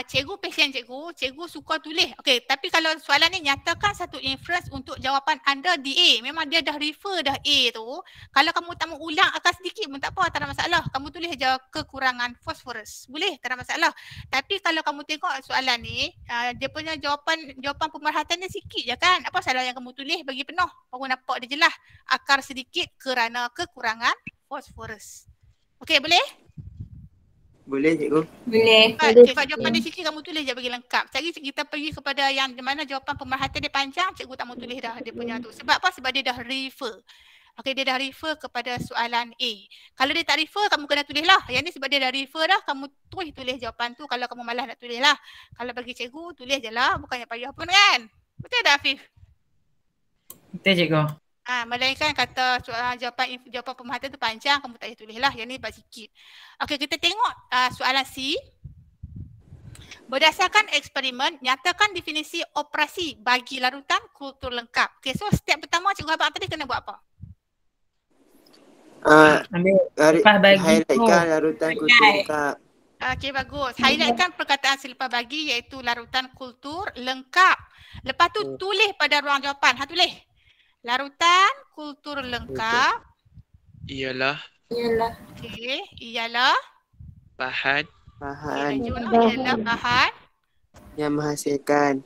cikgu passion cikgu suka tulis. Okey, tapi kalau soalan ni nyatakan satu inference untuk jawapan anda di A. Memang dia dah refer dah A tu. Kalau kamu tak mau ulang akar sedikit pun tak apa, tak ada masalah. Kamu tulis je kekurangan fosforus. Boleh, tak ada masalah. Tapi kalau kamu tengok soalan ni, dia punya jawapan pemerhatian dia sikit je kan. Apa salah yang kamu tulis bagi penuh? Kamu nampak dia jelas. Akar sedikit kerana kekurangan fosforus. Okey, boleh? Boleh cikgu. Boleh. Sebab jawapan dia sikit kamu tulis je bagi lengkap. Cari kita pergi kepada yang di mana jawapan pemerhatian dia panjang, cikgu tak mau tulis dah dia punya tu. Sebab apa? Sebab dia dah refer. Okey, dia dah refer kepada soalan A. Kalau dia tak refer, kamu kena tulis lah. Yang ni sebab dia dah refer dah, kamu terus tulis jawapan tu kalau kamu malas nak tulis lah. Kalau bagi cikgu, tulis je lah. Bukannya payah pun kan? Betul tak Afif? Betul cikgu. Melainkan kata jawapan pemerhatian tu panjang, kamu tak payah tulis lah. Yang ni buat sikit. Okey, kita tengok soalan C. Berdasarkan eksperimen, nyatakan definisi operasi bagi larutan kultur lengkap. Okey, so step pertama cikgu abang tadi kena buat apa? Highlightkan larutan kultur lengkap. Okey, bagus. Highlightkan perkataan selepas bagi iaitu larutan kultur lengkap. Lepas tu tulis pada ruang jawapan. Tulis. Larutan kultur lengkap. Ialah. Okey, ialah Bahan. ialah bahan Yang menghasilkan.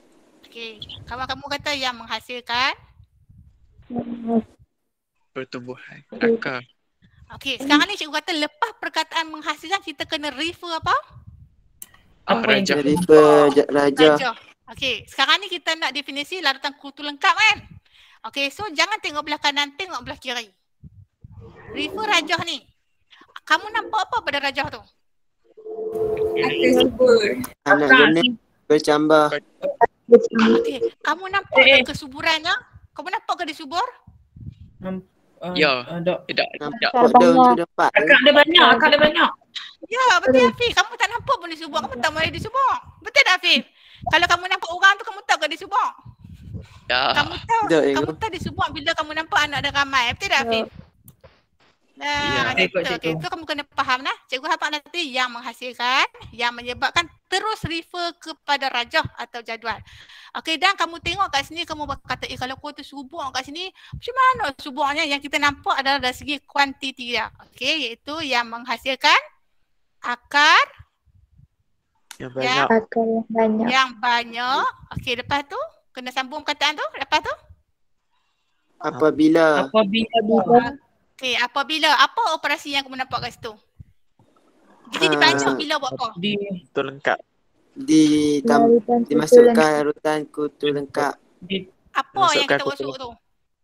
okey, kawan kamu kata yang menghasilkan Pertumbuhan. Akar. okey, sekarang ni cikgu kata lepas perkataan menghasilkan kita kena refer apa? Rajah. Rajah. Okey, sekarang ni kita nak definisi larutan kultur lengkap kan? Okey, so jangan tengok belah kanan, tengok belah kiri. Refer rajah ni. Kamu nampak apa pada rajah tu? Anak benih bercambah. Okey, kamu nampak ada kesuburannya? Kamu nampak ke dia subur? Ya. Tidak. Nampak daun tu dapat. Akak dia banyak. Ya, betul Afif. Kamu tak nampak pun dia subur. Kamu tak mahu dia subur. Betul tak Afif? Kalau kamu nampak orang tu, kamu tahu ke dia subur? Ya. Kamu tahu dia subur bila kamu nampak anak dia ramai. Betul tak Afif? Nah, betul. Okay. So kamu kena faham lah. Cikgu harap nanti yang menghasilkan, yang menyebabkan terus refer kepada rajah atau jadual. Okey, dan kamu tengok kat sini, kamu kata, kalau kau tu subur kat sini, macam mana suburnya? Yang kita nampak adalah dari segi kuantiti dia. Okey, iaitu yang menghasilkan akar Yang banyak. Akal yang banyak. Yang banyak. Okey, lepas tu kena sambung perkataan tu. Lepas tu? Apabila. Okey, apabila apa operasi yang kamu nampak kat situ? Jadi banyak bila buat apa? Kutu lengkap. Dimasukkan larutan kutu lengkap. Apa yang kita masuk tu?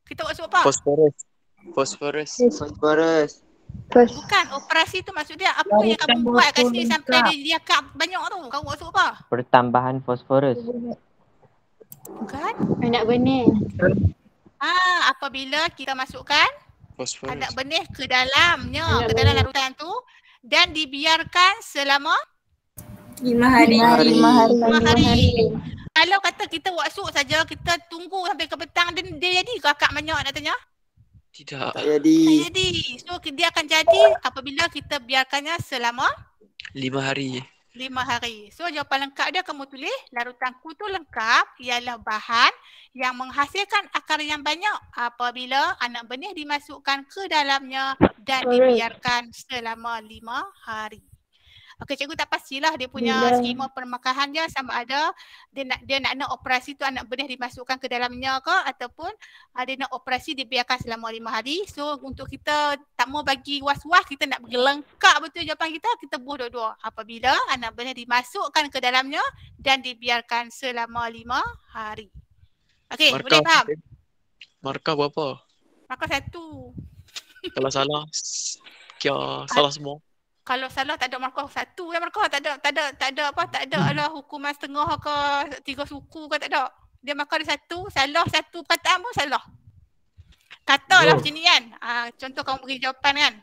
Kita masuk apa? Fosforus. Bukan, operasi tu maksud dia apa yang kamu buat kat sini sampai dia kap banyak tu. Kamu masuk apa? Pertambahan fosforus. Bukan? Anak benih. Apabila kita masukkan Fosforus. anak benih ke dalamnya, ke dalam larutan tu dan dibiarkan selama 5 hari. 5 hari. Kalau kata kita wasuk saja, kita tunggu sampai ke petang dan dia jadi ke akak banyak nak tanya? Tidak. Tak jadi. Tak jadi. So dia akan jadi apabila kita biarkannya selama 5 hari. 5 hari. So jawapan lengkap dia kamu tulis larutan kutu lengkap ialah bahan yang menghasilkan akar yang banyak apabila anak benih dimasukkan ke dalamnya dan dibiarkan selama 5 hari. Okey, cikgu tak pastilah dia punya skema permakahan dia sama ada dia nak operasi tu anak benih dimasukkan ke dalamnya ke ataupun dia nak operasi dibiarkan selama 5 hari. So untuk kita tak mau bagi was-was, kita nak bagi lengkap betul jawapan kita buat dua-dua. Apabila anak benih dimasukkan ke dalamnya dan dibiarkan selama 5 hari. Okey, boleh faham? Markah berapa? Markah 1. Kalau salah, salah semua. Kalau salah tak ada markah 1 ya, markah tak ada lah hukuman setengah ke 3 suku ke, tak ada. Dia markah dia 1, salah 1 perkataan pun salah. Katalah macam ni kan. Contoh kamu bagi jawapan kan.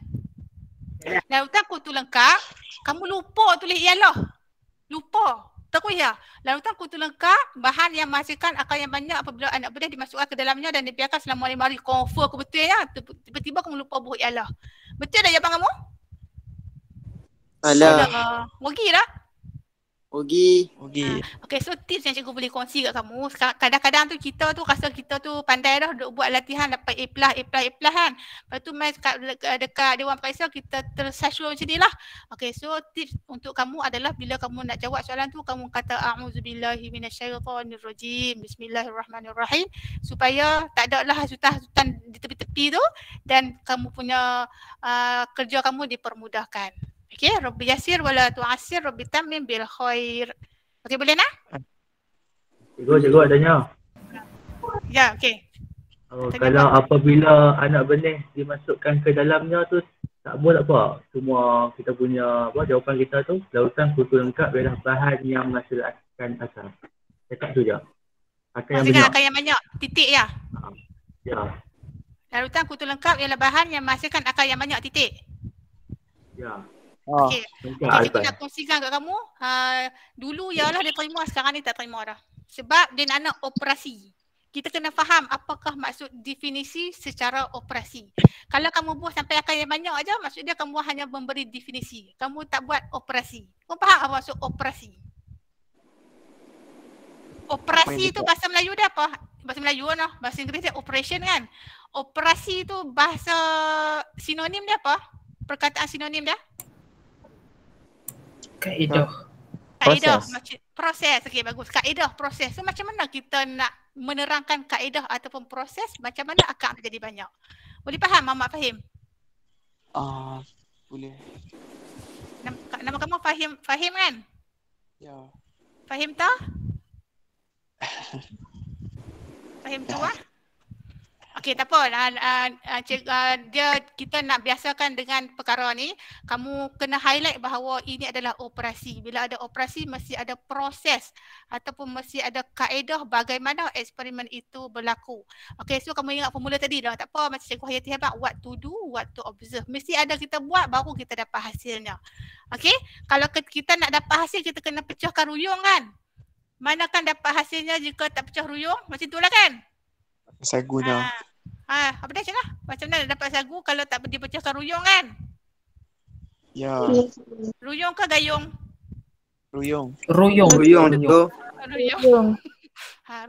Larutan kutu lengkap, kamu lupa tulis ialah. Lupa. Terus ya. Larutan kutu lengkap, bahan yang menghasilkan akar yang banyak apabila anak benih dimasukkan ke dalamnya dan dibiarkan selama 5 hari. Confirm ke betul ya? Tiba-tiba kamu lupa buat ialah. Betul dah jawapan kamu? Alah. Wagi dah? Wagi. Okay, so tips yang cikgu boleh kongsi kat kamu. Kadang-kadang tu kita tu rasa kita tu pandai dah duk buat latihan dapat A+, kan. Lepas tu main dekat Dewan Periksa kita tersasyur macam ni lah. Okay, so tips untuk kamu adalah bila kamu nak jawab soalan tu, kamu kata a'udzubillahi minasyaitonirrajim, bismillahirrahmanirrahim, supaya tak ada lah hasutan-hasutan di tepi-tepi tu dan kamu punya kerja kamu dipermudahkan. Okey, Rabbi yasir wala tu'asir, Rabbi tamim bil khair. Okey, boleh nak? Cikgu adanya. Ya, okey. Kalau apabila anak benih dimasukkan ke dalamnya tu tak apa. Semua kita punya jawapan kita tu larutan kutu lengkap ialah bahan yang menghasilkan akar. Cakap tu je. Akar yang banyak. Akar yang banyak. Titik ya. Ya. Larutan kutu lengkap ialah bahan yang menghasilkan akar yang banyak, titik. Ya. Okey. Cikgu nak kongsikan kat kamu. Dulu ialah dia terima, sekarang ni tak terima dah. Sebab dia nak operasi. Kita kena faham apakah maksud definisi secara operasi. Kalau kamu buat sampai akar yang banyak aja, maksud dia kamu hanya memberi definisi. Kamu tak buat operasi. Kamu faham apa maksud operasi? Operasi tu bahasa Melayu dia apa? Bahasa Melayu lah. Bahasa Inggeris dia operation kan. Operasi tu bahasa sinonim dia apa? Perkataan sinonim dia? Kaedah. Proses. Okey, bagus. Kaedah, proses. So macam mana kita nak menerangkan kaedah ataupun proses, macam mana akar jadi banyak? Boleh faham, Mamat Fahim? Boleh. Nama kamu Fahim kan? Ya. Fahim tak? Fahim tu lah? Okey, tak apa. Kita nak biasakan dengan perkara ni. Kamu kena highlight bahawa ini adalah operasi. Bila ada operasi, mesti ada proses ataupun mesti ada kaedah bagaimana eksperimen itu berlaku. Okey, so kamu ingat formula tadi dah. Tak apa, macam Cikgu Hayati Hebat. What to do, what to observe. Mesti ada kita buat, baru kita dapat hasilnya. Okey, kalau kita nak dapat hasil, kita kena pecahkan ruyung kan? Manakan dapat hasilnya jika tak pecah ruyung? Macam itulah kan? Sagunya. Apa dah macam lah? Macam mana dapat sagu kalau tak dipecahkan ruyung kan? Ya. Ruyung ke gayung? Ruyung. Ruyung tu. Ruyung.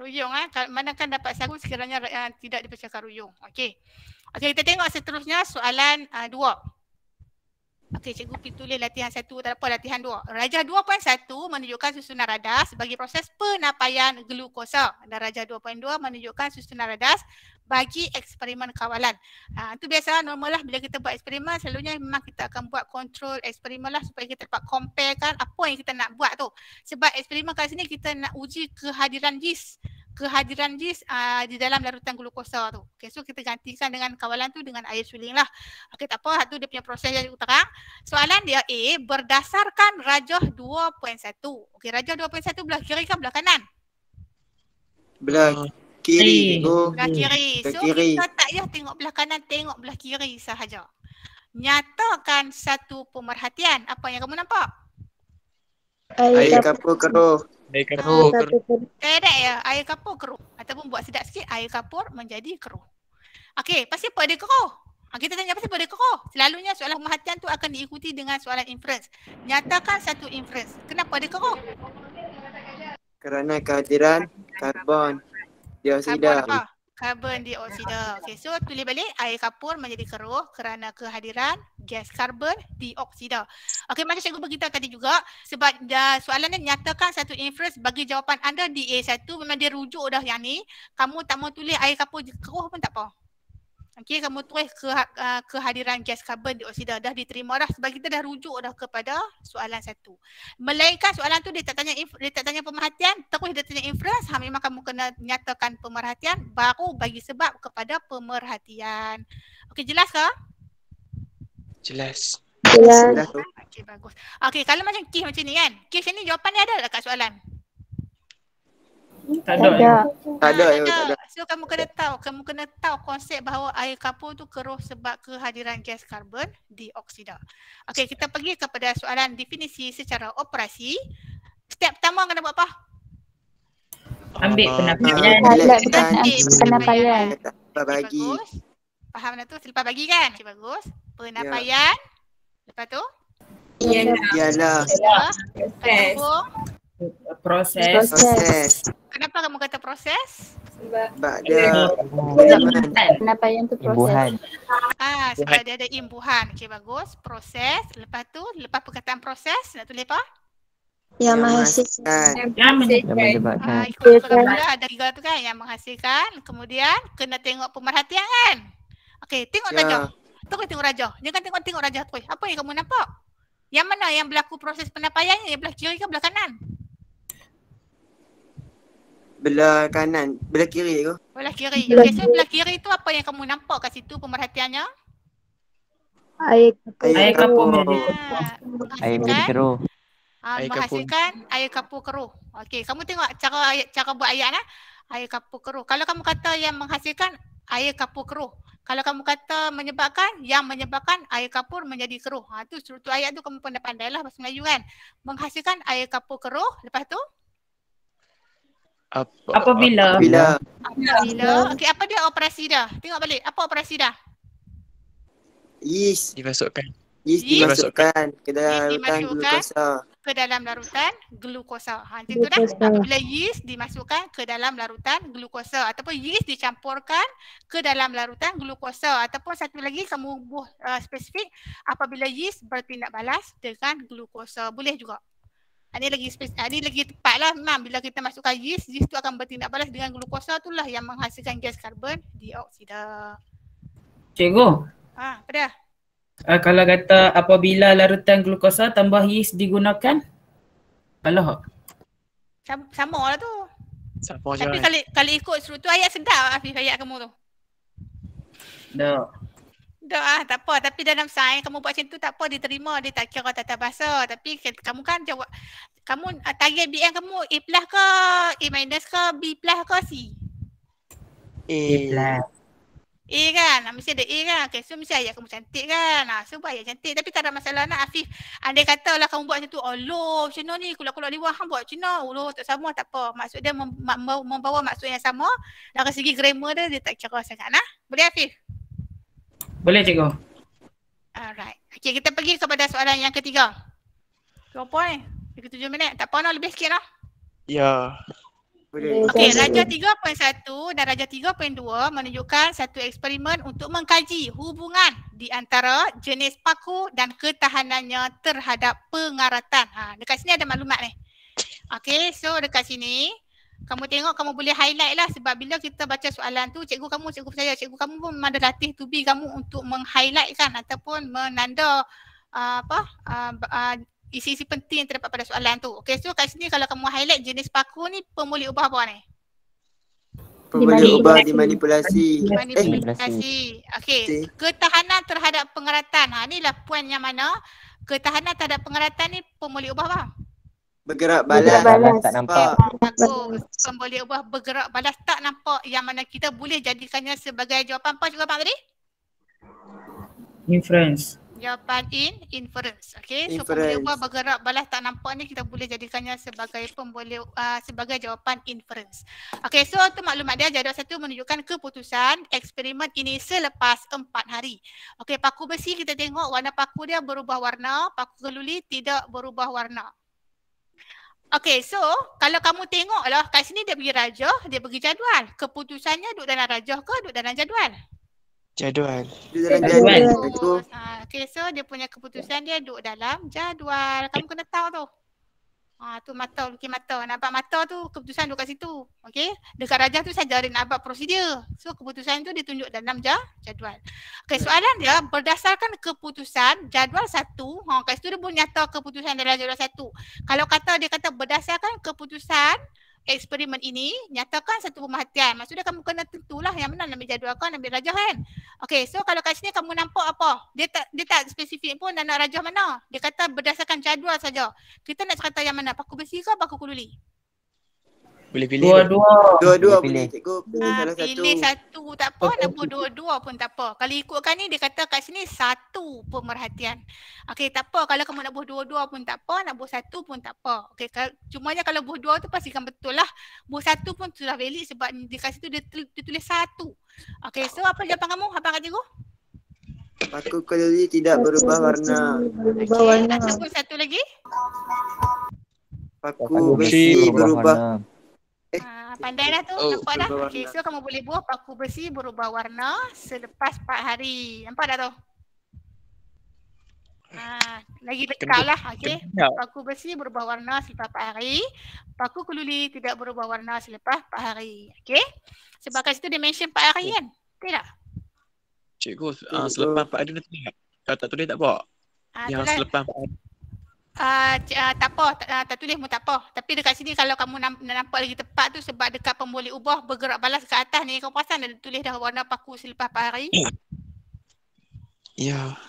Ruyung Manakan dapat sagu sekiranya tidak dipecahkan ruyung. Okey. Okey, kita tengok seterusnya soalan 2. Okey, cikgu pergi tulis latihan 1, tak apa, latihan 2. Rajah 2.1 menunjukkan susunan radas bagi proses penapaian glukosa dan rajah 2.2 menunjukkan susunan radas bagi eksperimen kawalan. Itu biasa normal lah bila kita buat eksperimen, selalunya memang kita akan buat kontrol eksperimen lah supaya kita dapat compare kan apa yang kita nak buat tu. Sebab eksperimen kat sini kita nak uji kehadiran yeast di dalam larutan glukosa tu. Okay, so kita gantikan dengan kawalan tu dengan air suling lah. Okay, tak apa, tu dia punya proses yang terang. Soalan dia A, berdasarkan rajah 2.1. Okay, rajah 2.1 belah kiri kan belah kanan? Belah kiri. Belah kiri. So kiri. kita tak payah tengok belah kanan, tengok belah kiri sahaja. Nyatakan satu pemerhatian. Apa yang kamu nampak? Air kapur keruh. Air kapur keruh. Tidak ya, air kapur keruh. Ataupun buat sedap sikit, air kapur menjadi keruh. Okey, pasti apa dia keruh? Kita tanya pasal apa dia keruh. Selalunya soalan pemerhatian tu akan diikuti dengan soalan inference. Nyatakan satu inference. Kenapa dia keruh? Kerana kehadiran karbon dioksida. Karbon apa? Karbon dioksida. Okey, so tulis balik air kapur menjadi keruh kerana kehadiran gas karbon dioksida. Okey, macam cikgu beritahu tadi juga, sebab soalan ni nyatakan satu inference bagi jawapan anda di A1, memang dia rujuk dah yang ni. Kamu tak mau tulis air kapur keruh pun tak apa. Okey, kamu tulis kehadiran gas karbon dioksida, dah diterima dah sebab kita dah rujuk dah kepada soalan 1. Melainkan soalan tu dia tak tanya pemerhatian, terus dia tanya inference, memang kamu kena nyatakan pemerhatian baru bagi sebab kepada pemerhatian. Okey, jelas ke? Jelas. Okey, bagus. Okey, kalau macam case macam ni kan, case ni jawapan dia ada dekat soalan? Tak ada. Tak ada. So kamu kena tahu konsep bahawa air kapur tu keruh sebab kehadiran gas karbon dioksida. Okey, kita pergi kepada soalan definisi secara operasi. Step pertama kena buat apa? Ambil penapaian. Penapaian. Bagi. Faham dah tu? Selepas bagi kan? Okay, bagus. Penapaian. Lepas tu? Ialah. Proses. Kenapa kamu kata proses? Sebab dia Penapaian tu proses. Sebab dia ada imbuhan. Okey, bagus. Proses. Lepas tu, lepas perkataan proses, nak tulis apa? Yang menghasilkan. Yang menyebabkan. Ikut pula ada 3 tu kan, yang menghasilkan. Kemudian kena tengok pemerhatian kan? Okey, tengok rajah. Terus tengok rajah. Jangan tengok rajah terus. Apa yang kamu nampak? Yang mana yang berlaku proses penapaiannya? Yang belah kiri ke belah kanan? belah kanan, belah kiri ke? Belah kiri. Okay, so belah kiri tu apa yang kamu nampak kat situ pemerhatiannya? Air kapur. Air menjadi keruh. Menghasilkan air kapur keruh. Okey, kamu tengok cara buat ayat lah. Air kapur keruh. Kalau kamu kata yang menghasilkan air kapur keruh. Kalau kamu kata yang menyebabkan air kapur menjadi keruh. Tu struktur ayat tu kamu pandai-pandai lah bahasa Melayu kan. Menghasilkan air kapur keruh. Lepas tu? Apabila. Okey, apa dia operasi dah? Tengok balik. Apa operasi dah? Yeast dimasukkan ke dalam larutan glukosa. Ke dalam larutan glukosa. Macam tu dah. Apabila yeast dimasukkan ke dalam larutan glukosa ataupun yeast dicampurkan ke dalam larutan glukosa ataupun satu lagi kamu spesifik apabila yeast bertindak balas dengan glukosa. Boleh juga. Ini lagi tepat lah memang bila kita masukkan yeast tu akan bertindak balas dengan glukosa, itulah yang menghasilkan gas karbon dioksida. Cikgu. Apa dia? Kalau kata apabila larutan glukosa tambah yeast digunakan, kalau sama lah tu. Sama je. Tapi kalau ikut struktur ayat sedap Afif ayat kamu tu. Dah tak apa, tapi dalam sains kamu buat macam tu tak apa, diterima, dia tak kira tata bahasa. Tapi kamu kan jawab, kamu target BM kamu A plus ke A minus ke B plus ke C? A kan, mesti ada A kan. Okay, so mesti ayat kamu cantik kan. So buat ayat cantik, tapi tak ada masalah nak Afif. Andai kata lah kamu buat macam tu, Allah macam mana ni, kulak-kulak liwah hang buat macam mana, Allah tak sama, tak apa. Maksud dia membawa maksud yang sama. Dari segi grammar dia tak kira sangat nah. Boleh Afif? Boleh cikgu. Alright. Okay, kita pergi kepada soalan yang ketiga. Berapa ni? 37 minit. Tak apa nak lebih sikit lah. Ya. Boleh. Okey, Raja 3.1 dan Raja 3.2 menunjukkan satu eksperimen untuk mengkaji hubungan di antara jenis paku dan ketahanannya terhadap pengaratan. Dekat sini ada maklumat ni. Okey, so dekat sini kamu tengok, kamu boleh highlight lah sebab bila kita baca soalan tu, cikgu percaya cikgu kamu pun memang ada latih tubi kamu untuk meng-highlight kan ataupun menanda isi-isi penting yang terdapat pada soalan tu. Okey, so kat sini kalau kamu highlight jenis paku ni pemboleh ubah apa ni? Pemboleh ubah dimanipulasi. Manipulasi. Okey, ketahanan terhadap pengeratan. Inilah poin yang mana ketahanan terhadap pengeratan ni pemboleh ubah apa? Bergerak balas. Tak nampak. Bagus. Pemboleh ubah bergerak balas tak nampak, yang mana kita boleh jadikannya sebagai jawapan apa jawapan tadi? Inference. Jawapan inference. Okey, so pemboleh ubah bergerak balas tak nampak ni kita boleh jadikannya sebagai sebagai jawapan inference. Okey, so tu maklumat dia. Jadual 1 menunjukkan keputusan eksperimen ini selepas 4 hari. Okey, paku besi kita tengok warna paku dia berubah warna, paku keluli tidak berubah warna. Okey, so kalau kamu tengok lah kat sini dia bagi rajah, dia bagi jadual. Keputusannya duduk dalam rajah ke duduk dalam jadual? Jadual. Okey, so dia punya keputusan dia duduk dalam jadual. Kamu kena tahu tu. Tu mata, lukis mata. Nampak mata tu keputusan duduk kat situ. Okey, dekat rajah tu saja dia nak buat prosedur. So keputusan tu ditunjuk dalam jadual. Okey, soalan dia berdasarkan keputusan jadual 1. Kat situ dia pun nyata keputusan dalam jadual 1. Kalau dia kata berdasarkan keputusan eksperimen ini, nyatakan satu pemerhatian. Maksudnya kamu kena tentulah yang mana nak ambil jadual kan, ambil rajah kan. Okey, so kalau kat sini kamu nampak apa? Dia tak spesifik pun nak rajah mana. Dia kata berdasarkan jadual saja. Kita nak kata yang mana? Paku besi ke paku keluli? Boleh pilih. Dua-dua boleh cikgu. Pilih satu tak apa, nak buat dua-dua pun tak apa. Kalau ikutkan ni dia kata kat sini satu pemerhatian. Okey, tak apa kalau kamu nak buat dua-dua pun tak apa, nak buat satu pun tak apa. Okey, cumanya kalau buat dua tu pastikan betul lah. Buat satu pun sudah valid sebab di kat situ dia tulis satu. Okey, so apa jawapan kamu? Apa kata cikgu? Paku keluli tidak berubah warna. Okey, nak sebut satu lagi? Paku besi berubah. Pandai dah tu, nampak dah. Okey, so kamu boleh buat paku besi berubah warna selepas 4 hari. Nampak dah tu? Lagi dekat lah. Okey, paku besi berubah warna selepas 4 hari. Paku keluli tidak berubah warna selepas 4 hari. Okey, sebab kat situ dia mention 4 hari kan? Betul tak? Cikgu, selepas 4 hari dah tulis tak? Kalau tak tulis tak apa? Yang selepas 4 hari. Tak apa, tak tulis pun tak apa. Tapi dekat sini kalau kamu nampak lagi tepat tu sebab dekat pemboleh ubah bergerak balas ke atas ni, kamu perasan ada tulis dah warna paku selepas 4 hari? Ya.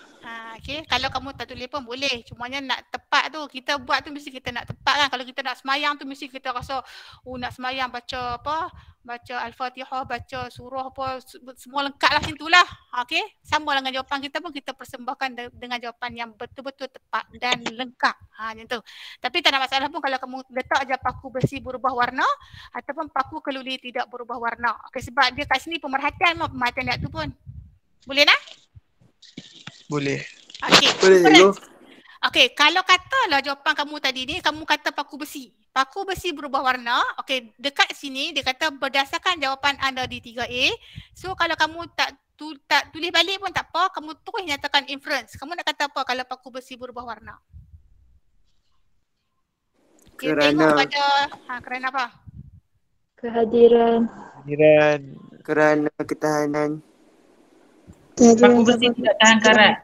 Okey, kalau kamu tak tulis pun boleh. Cumanya nak tepat tu, kita buat tu mesti kita nak tepat kan. Kalau kita nak semayang tu mesti kita rasa nak semayang baca apa? Baca Al-Fatihah, baca surah apa, semua lengkap lah situ lah. Okey, sama dengan jawapan kita pun kita persembahkan dengan jawapan yang betul-betul tepat dan lengkap. Macam tu. Tapi tak ada masalah pun kalau kamu letak je paku besi berubah warna ataupun paku keluli tidak berubah warna. Okey, sebab dia kat sini pemerhatian dia tu pun. Boleh nak? Boleh. Okey. Boleh. Okey, kalau katalah jawapan kamu tadi ni, kamu kata paku besi. Paku besi berubah warna. Okey, dekat sini dia kata berdasarkan jawapan anda di 3A. So kalau kamu tak tulis balik pun tak apa, kamu terus nyatakan inference. Kamu nak kata apa kalau paku besi berubah warna? Okay, kerana kerana apa? Kehadiran. Kerana ketahanan. Paku besi tidak tahan karat.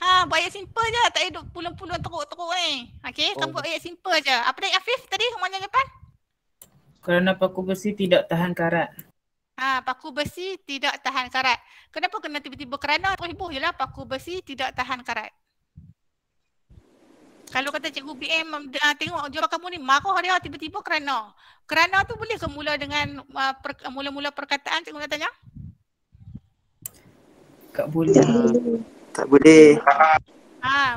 Buat ayat simple je. Tak payah pulung-pulung teruk-teruk ni. Okey, kamu buat ayat simple je. Apa dia Afif tadi? Mana depan? Kerana paku besi tidak tahan karat. Paku besi tidak tahan karat. Kenapa kena tiba-tiba kerana? Heboh je lah paku besi tidak tahan karat. Kalau kata cikgu BM tengok jawapan kamu ni marah dia tiba-tiba kerana. Kerana tu boleh ke mula dengan mula-mula perkataan cikgu nak tanya? Tak boleh. Tak boleh.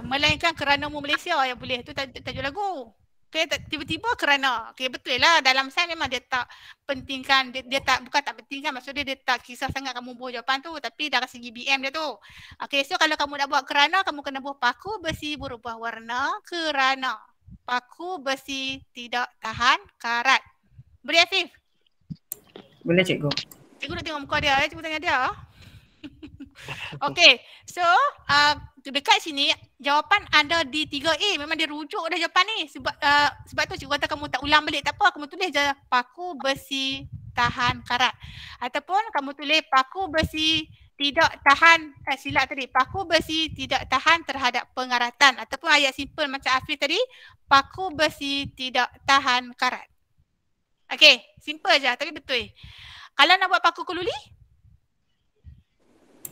Melainkan kerana mu Malaysia yang boleh. Tu tajuk lagu. Okay, tiba-tiba kerana. Okay, betul lah. Dalam sains memang dia tak pentingkan. Dia tak, bukan tak pentingkan. Maksudnya dia tak kisah sangat kamu buat jawapan tu. Tapi dari segi BM dia tu. Okay, so kalau kamu nak buat kerana, kamu kena buat paku besi berubah warna kerana paku besi tidak tahan karat. Boleh Afif? Boleh cikgu. Cikgu nak tengok muka dia, cikgu tanya dia. Okey, so dekat sini jawapan ada di 3A. Memang dia rujuk dah jawapan ni. Sebab tu cikgu kata kamu tak ulang balik, tak apa. Kamu tulis je paku besi tahan karat. Ataupun kamu tulis paku besi tidak tahan, silap tadi, paku besi tidak tahan terhadap pengaratan. Ataupun ayat simple macam Afif tadi, paku besi tidak tahan karat. Okey, simple je tapi betul. Kalau nak buat paku keluli?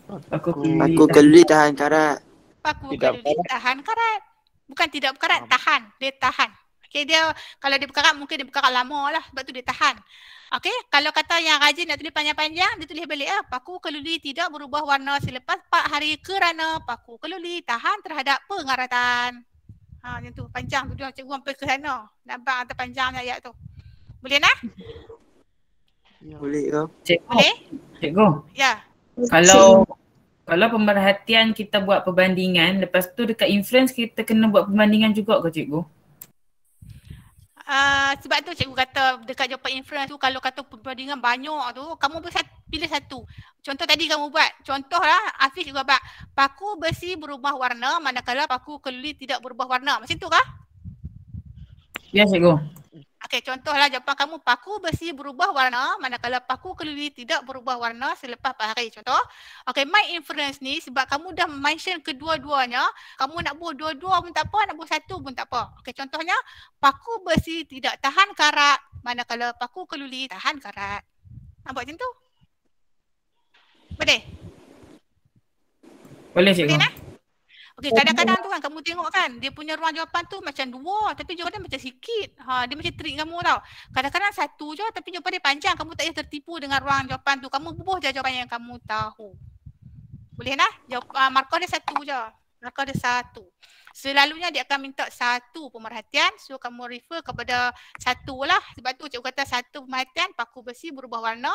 Paku keluli tahan karat. Paku keluli tahan karat. Bukan tidak berkarat, tahan. Dia tahan. Okey, dia kalau dia berkarat mungkin dia berkarat lama lah. Sebab tu dia tahan. Okey, kalau kata yang rajin nak tulis panjang-panjang, dia tulis balik paku keluli tidak berubah warna selepas 4 hari kerana paku keluli tahan terhadap pengaratan. Macam tu, panjang tu dia. Cikgu sampai ke sana. Nampak atau panjangnya ayat tu. Boleh nak? Boleh ke? Cikgu. Boleh? Cikgu. Ya. Kalau pemerhatian kita buat perbandingan, lepas tu dekat inference kita kena buat perbandingan juga ke cikgu? Sebab tu cikgu kata dekat jawapan inference tu kalau kata perbandingan banyak tu, kamu pilih satu. Contoh tadi kamu buat, contoh lah Afif juga buat paku besi berubah warna manakala paku keluli tidak berubah warna. Macam tu kah? Ya cikgu. Okey, contohlah jawapan kamu paku besi berubah warna manakala paku keluli tidak berubah warna selepas 4 hari. Contoh. Okey, my inference ni sebab kamu dah mention kedua-duanya, kamu nak buat dua-dua pun tak apa, nak buat satu pun tak apa. Okey, contohnya paku besi tidak tahan karat manakala paku keluli tahan karat. Nak buat macam tu? Boleh? Boleh cikgu. Boleh, okey, kadang-kadang tu kan kamu tengok kan dia punya ruang jawapan tu macam 2 tapi jawapan dia macam sikit. Dia macam trik kamu tau. Kadang-kadang 1 je tapi jawapan dia panjang, kamu tak payah tertipu dengan ruang jawapan tu. Kamu bubuh je jawapan yang kamu tahu. Boleh nah? Markah dia 1 je. Markah dia 1. Selalunya dia akan minta 1 pemerhatian, so kamu refer kepada 1 lah. Sebab tu cikgu kata 1 pemerhatian, paku besi berubah warna.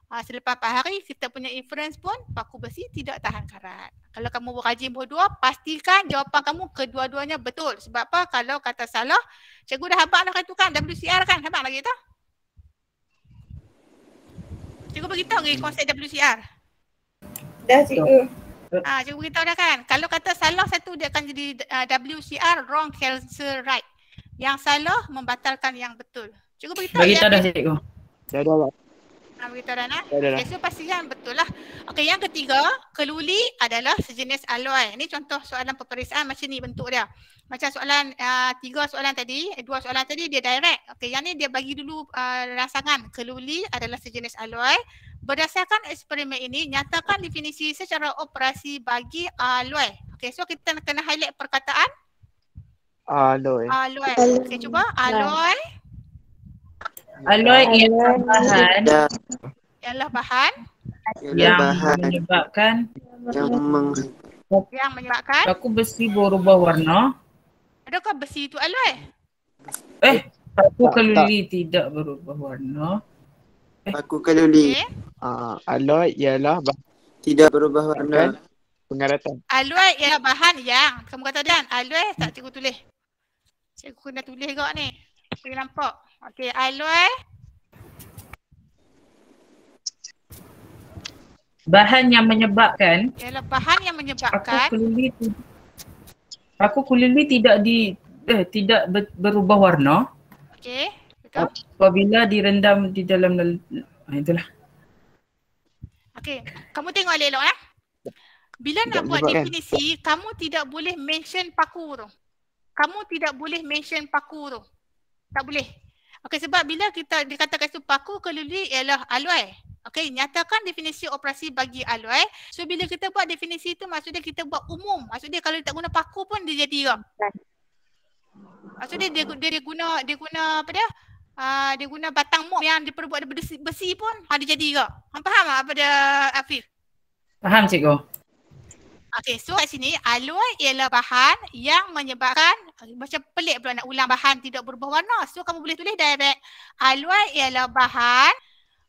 Selepas 4 hari kita punya inference pun paku besi tidak tahan karat. Kalau kamu rajin berdua, pastikan jawapan kamu kedua-duanya betul. Sebab apa? Kalau kata salah, cikgu dah habaq dah tu kan, WCR kan? Habaq lagi tak? Cikgu beritahu lagi konsep WCR. Dah cikgu. Cikgu beritahu dah kan. Kalau kata salah satu dia akan jadi WCR, wrong cancel right. Yang salah membatalkan yang betul. Cikgu beritahu Beritahu dah cikgu. Dah dah. Beritahu dah nak? Okay, so pastikan betul lah. Okey, yang ketiga, keluli adalah sejenis alloy. Ini contoh soalan peperiksaan macam ni bentuk dia. Macam soalan 3 soalan tadi, 2 soalan tadi dia direct. Okey, yang ni dia bagi dulu rangsangan. Keluli adalah sejenis alloy. Berdasarkan eksperimen ini, nyatakan definisi secara operasi bagi alloy. Okey, so kita kena highlight perkataan Alloy. Okey, cuba alloy. Alloy ialah bahan yang menyebabkan paku besi berubah warna. Adakah besi itu alloy? Paku keluli tidak berubah warna. Paku keluli. Alloy ialah tidak berubah warna. Pengaratan. Alloy ialah bahan yang kamu kata Dan, alloy tak cikgu tulis. Cikgu kena tulis juga ni. Boleh nampak. Okey, alloy bahan yang menyebabkan ialah bahan yang menyebabkan paku keluli tidak berubah warna. Okey, betul. Apabila direndam di dalam itulah. Okey, kamu tengok elok-elok ya. Bila nak buat definisi, kamu tidak boleh mention paku tu. Kamu tidak boleh mention paku tu. Tak boleh. Okey, sebab bila kita dikatakan itu paku keluli ialah alloy. Okey, nyatakan definisi operasi bagi alloy. So bila kita buat definisi itu maksudnya kita buat umum. Maksudnya kalau tak guna paku pun dia jadi juga. Maksudnya dia guna apa dia? Dia guna batang mop yang diperbuat daripada besi pun dia jadi juga. Faham apa dia Afif? Faham cikgu. Okey, so kat sini alloy ialah bahan yang menyebabkan, macam pelik pula nak ulang bahan tidak berubah warna. So kamu boleh tulis direct. Alloy ialah bahan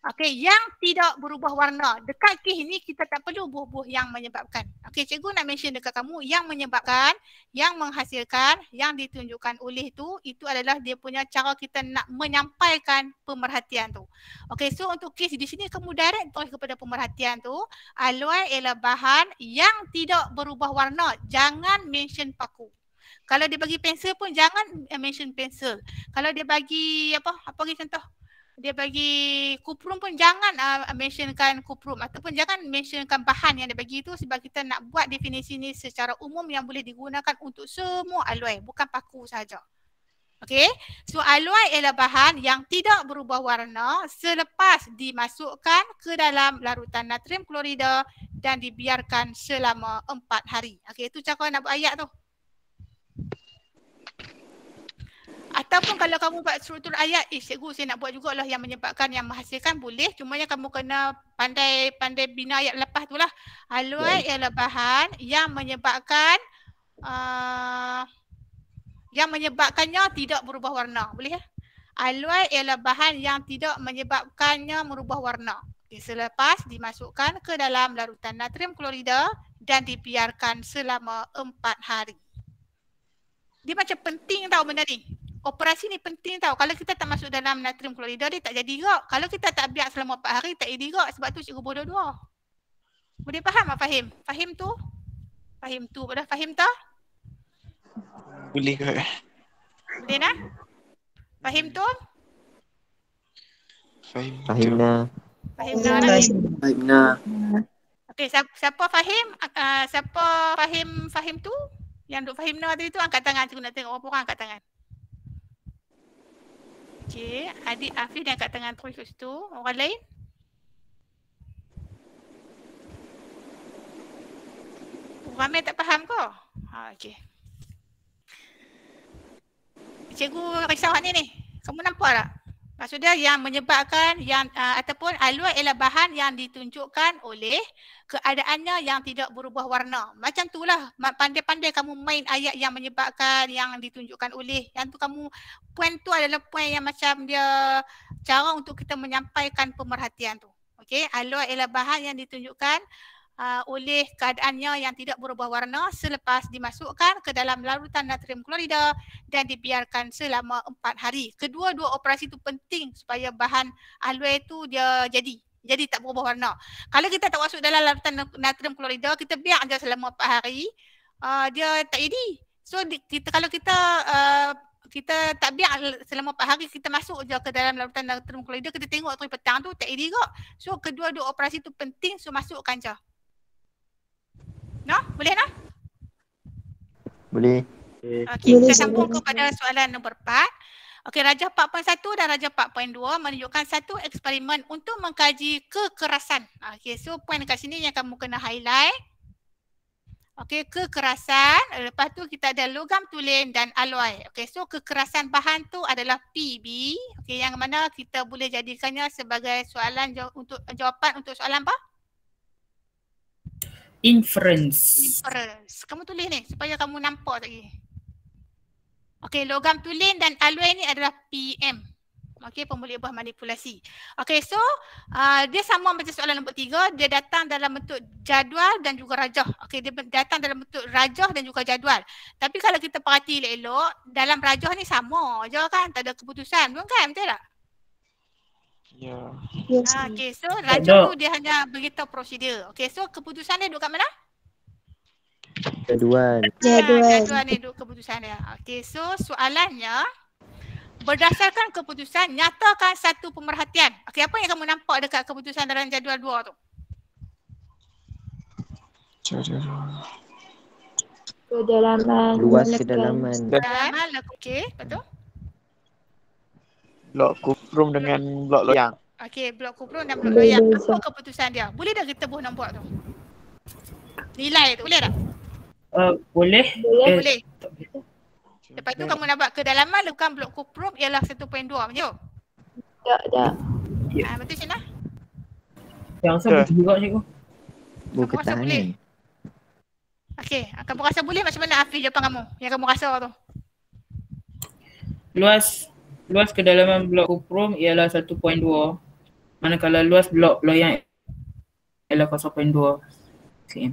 Okey, yang tidak berubah warna. Dekat kes ni kita tak perlu buh-buh yang menyebabkan. Okey, cikgu nak mention dekat kamu yang menyebabkan, yang menghasilkan, yang ditunjukkan oleh tu, itu adalah dia punya cara kita nak menyampaikan pemerhatian tu. Okey, so untuk kes di sini kamu direct terus kepada pemerhatian tu. Alloy ialah bahan yang tidak berubah warna. Jangan mention paku. Kalau dia bagi pensel pun jangan mention pensel. Kalau dia bagi apa lagi contoh? Dia bagi kuprum pun jangan mentionkan kuprum ataupun jangan mentionkan bahan yang dia bagi itu sebab kita nak buat definisi ni secara umum yang boleh digunakan untuk semua alloy, bukan paku sahaja. Okey, so alloy ialah bahan yang tidak berubah warna selepas dimasukkan ke dalam larutan natrium klorida dan dibiarkan selama 4 hari. Okey, itu cara nak buat ayat tu. Ataupun kalau kamu buat struktur ayat, cikgu saya nak buat jugalah yang menyebabkan, yang menghasilkan, boleh. Cuma yang kamu kena pandai bina ayat lepas tu lah. Alloy ialah bahan yang menyebabkan yang menyebabkannya tidak berubah warna. Boleh ya? Alloy ialah bahan yang tidak menyebabkannya merubah warna. Okay, selepas dimasukkan ke dalam larutan natrium klorida dan dibiarkan selama 4 hari. Dia macam penting tau benda ni. Operasi ni penting tau. Kalau kita tak masuk dalam natrium klorida dia tak jadi gak. Kalau kita tak biar selama 4 hari tak jadi gak. Sebab tu cikgu bodoh dua. Boleh faham tak Fahim? Fahim tu? Fahim tu. Boleh fahim tak? Boleh ke? Boleh nak? Fahim tu? Fahim nak. Fahim nak lagi? Fahim nak. Okey, siapa fahim? Siapa fahim tu? Yang duk fahim nak tadi tu angkat tangan. Cikgu nak tengok berapa orang angkat tangan. Okey, adik Afif dia angkat tangan terus kat situ. Orang lain? Ramai tak faham ke? Okey. Cikgu risau ni. Kamu nampak tak? Maksudnya yang menyebabkan yang ataupun alloy ialah bahan yang ditunjukkan oleh keadaannya yang tidak berubah warna. Macam itulah pandai-pandai kamu main ayat yang menyebabkan yang ditunjukkan oleh. Yang tu kamu, point tu adalah point yang macam dia cara untuk kita menyampaikan pemerhatian tu. Okey, alloy ialah bahan yang ditunjukkan oleh keadaannya yang tidak berubah warna selepas dimasukkan ke dalam larutan natrium klorida dan dibiarkan selama 4 hari. Kedua-dua operasi itu penting supaya bahan alloy itu dia jadi tak berubah warna. Kalau kita tak masuk dalam larutan natrium klorida, kita biar aja selama 4 hari, dia tak jadi. So kalau kita tak biar selama 4 hari, kita masuk je ke dalam larutan natrium klorida, kita tengok tu petang tu tak jadi kok. So kedua-dua operasi itu penting, so masukkan je. No? Boleh no? Boleh. Okey, kita sambung kepada soalan nombor 4. Okey, Rajah 4.1 dan Rajah 4.2 menunjukkan satu eksperimen untuk mengkaji kekerasan. Okey, so point kat sini yang kamu kena highlight. Okey, kekerasan. Lepas tu kita ada logam tulen dan alloy. Okey, so kekerasan bahan tu adalah PB. Okey, yang mana kita boleh jadikannya sebagai soalan untuk jawapan untuk soalan apa? Inference. Kamu tulis ni supaya kamu nampak lagi. Okey, logam tulen dan alloy ni adalah PM. Okey, pemboleh buah manipulasi. Okey, so dia sama macam soalan nombor 3. Dia datang dalam bentuk jadual dan juga rajah. Okey, dia datang dalam bentuk rajah dan juga jadual. Tapi kalau kita perhati elok-elok, dalam rajah ni sama je kan? Tak ada keputusan pun kan? Betul tak? Ya. Okey, so rajah tu dia hanya beritahu prosedur. Okey, so keputusan dia duduk kat mana? Jadual. Jadual ni duduk keputusan dia. Okey, so soalannya berdasarkan keputusan nyatakan satu pemerhatian. Okey, apa yang kamu nampak dekat keputusan dalam jadual 2 tu? Kedalaman. Luas kedalaman. Kedalaman, okey, betul? Blok kuprum dengan blok loyang. Okey, blok kuprum dan blok loyang. Apa keputusan dia? Boleh dah kita buh nombor tu? Nilai tu, boleh tak? Boleh. Boleh. Lepas tu kamu nak buat kedalaman bukan blok kuprum ialah 1.2 macam tu? Tak. Betul Cina? Yang rasa boleh juga cikgu. Bukan rasa boleh? Okey, kamu rasa boleh macam mana Hafiz jawapan kamu? Yang kamu rasa tu? Luas kedalaman blok kuprum ialah 1.2. Manakala luas blok loyang ialah 0.2 cm.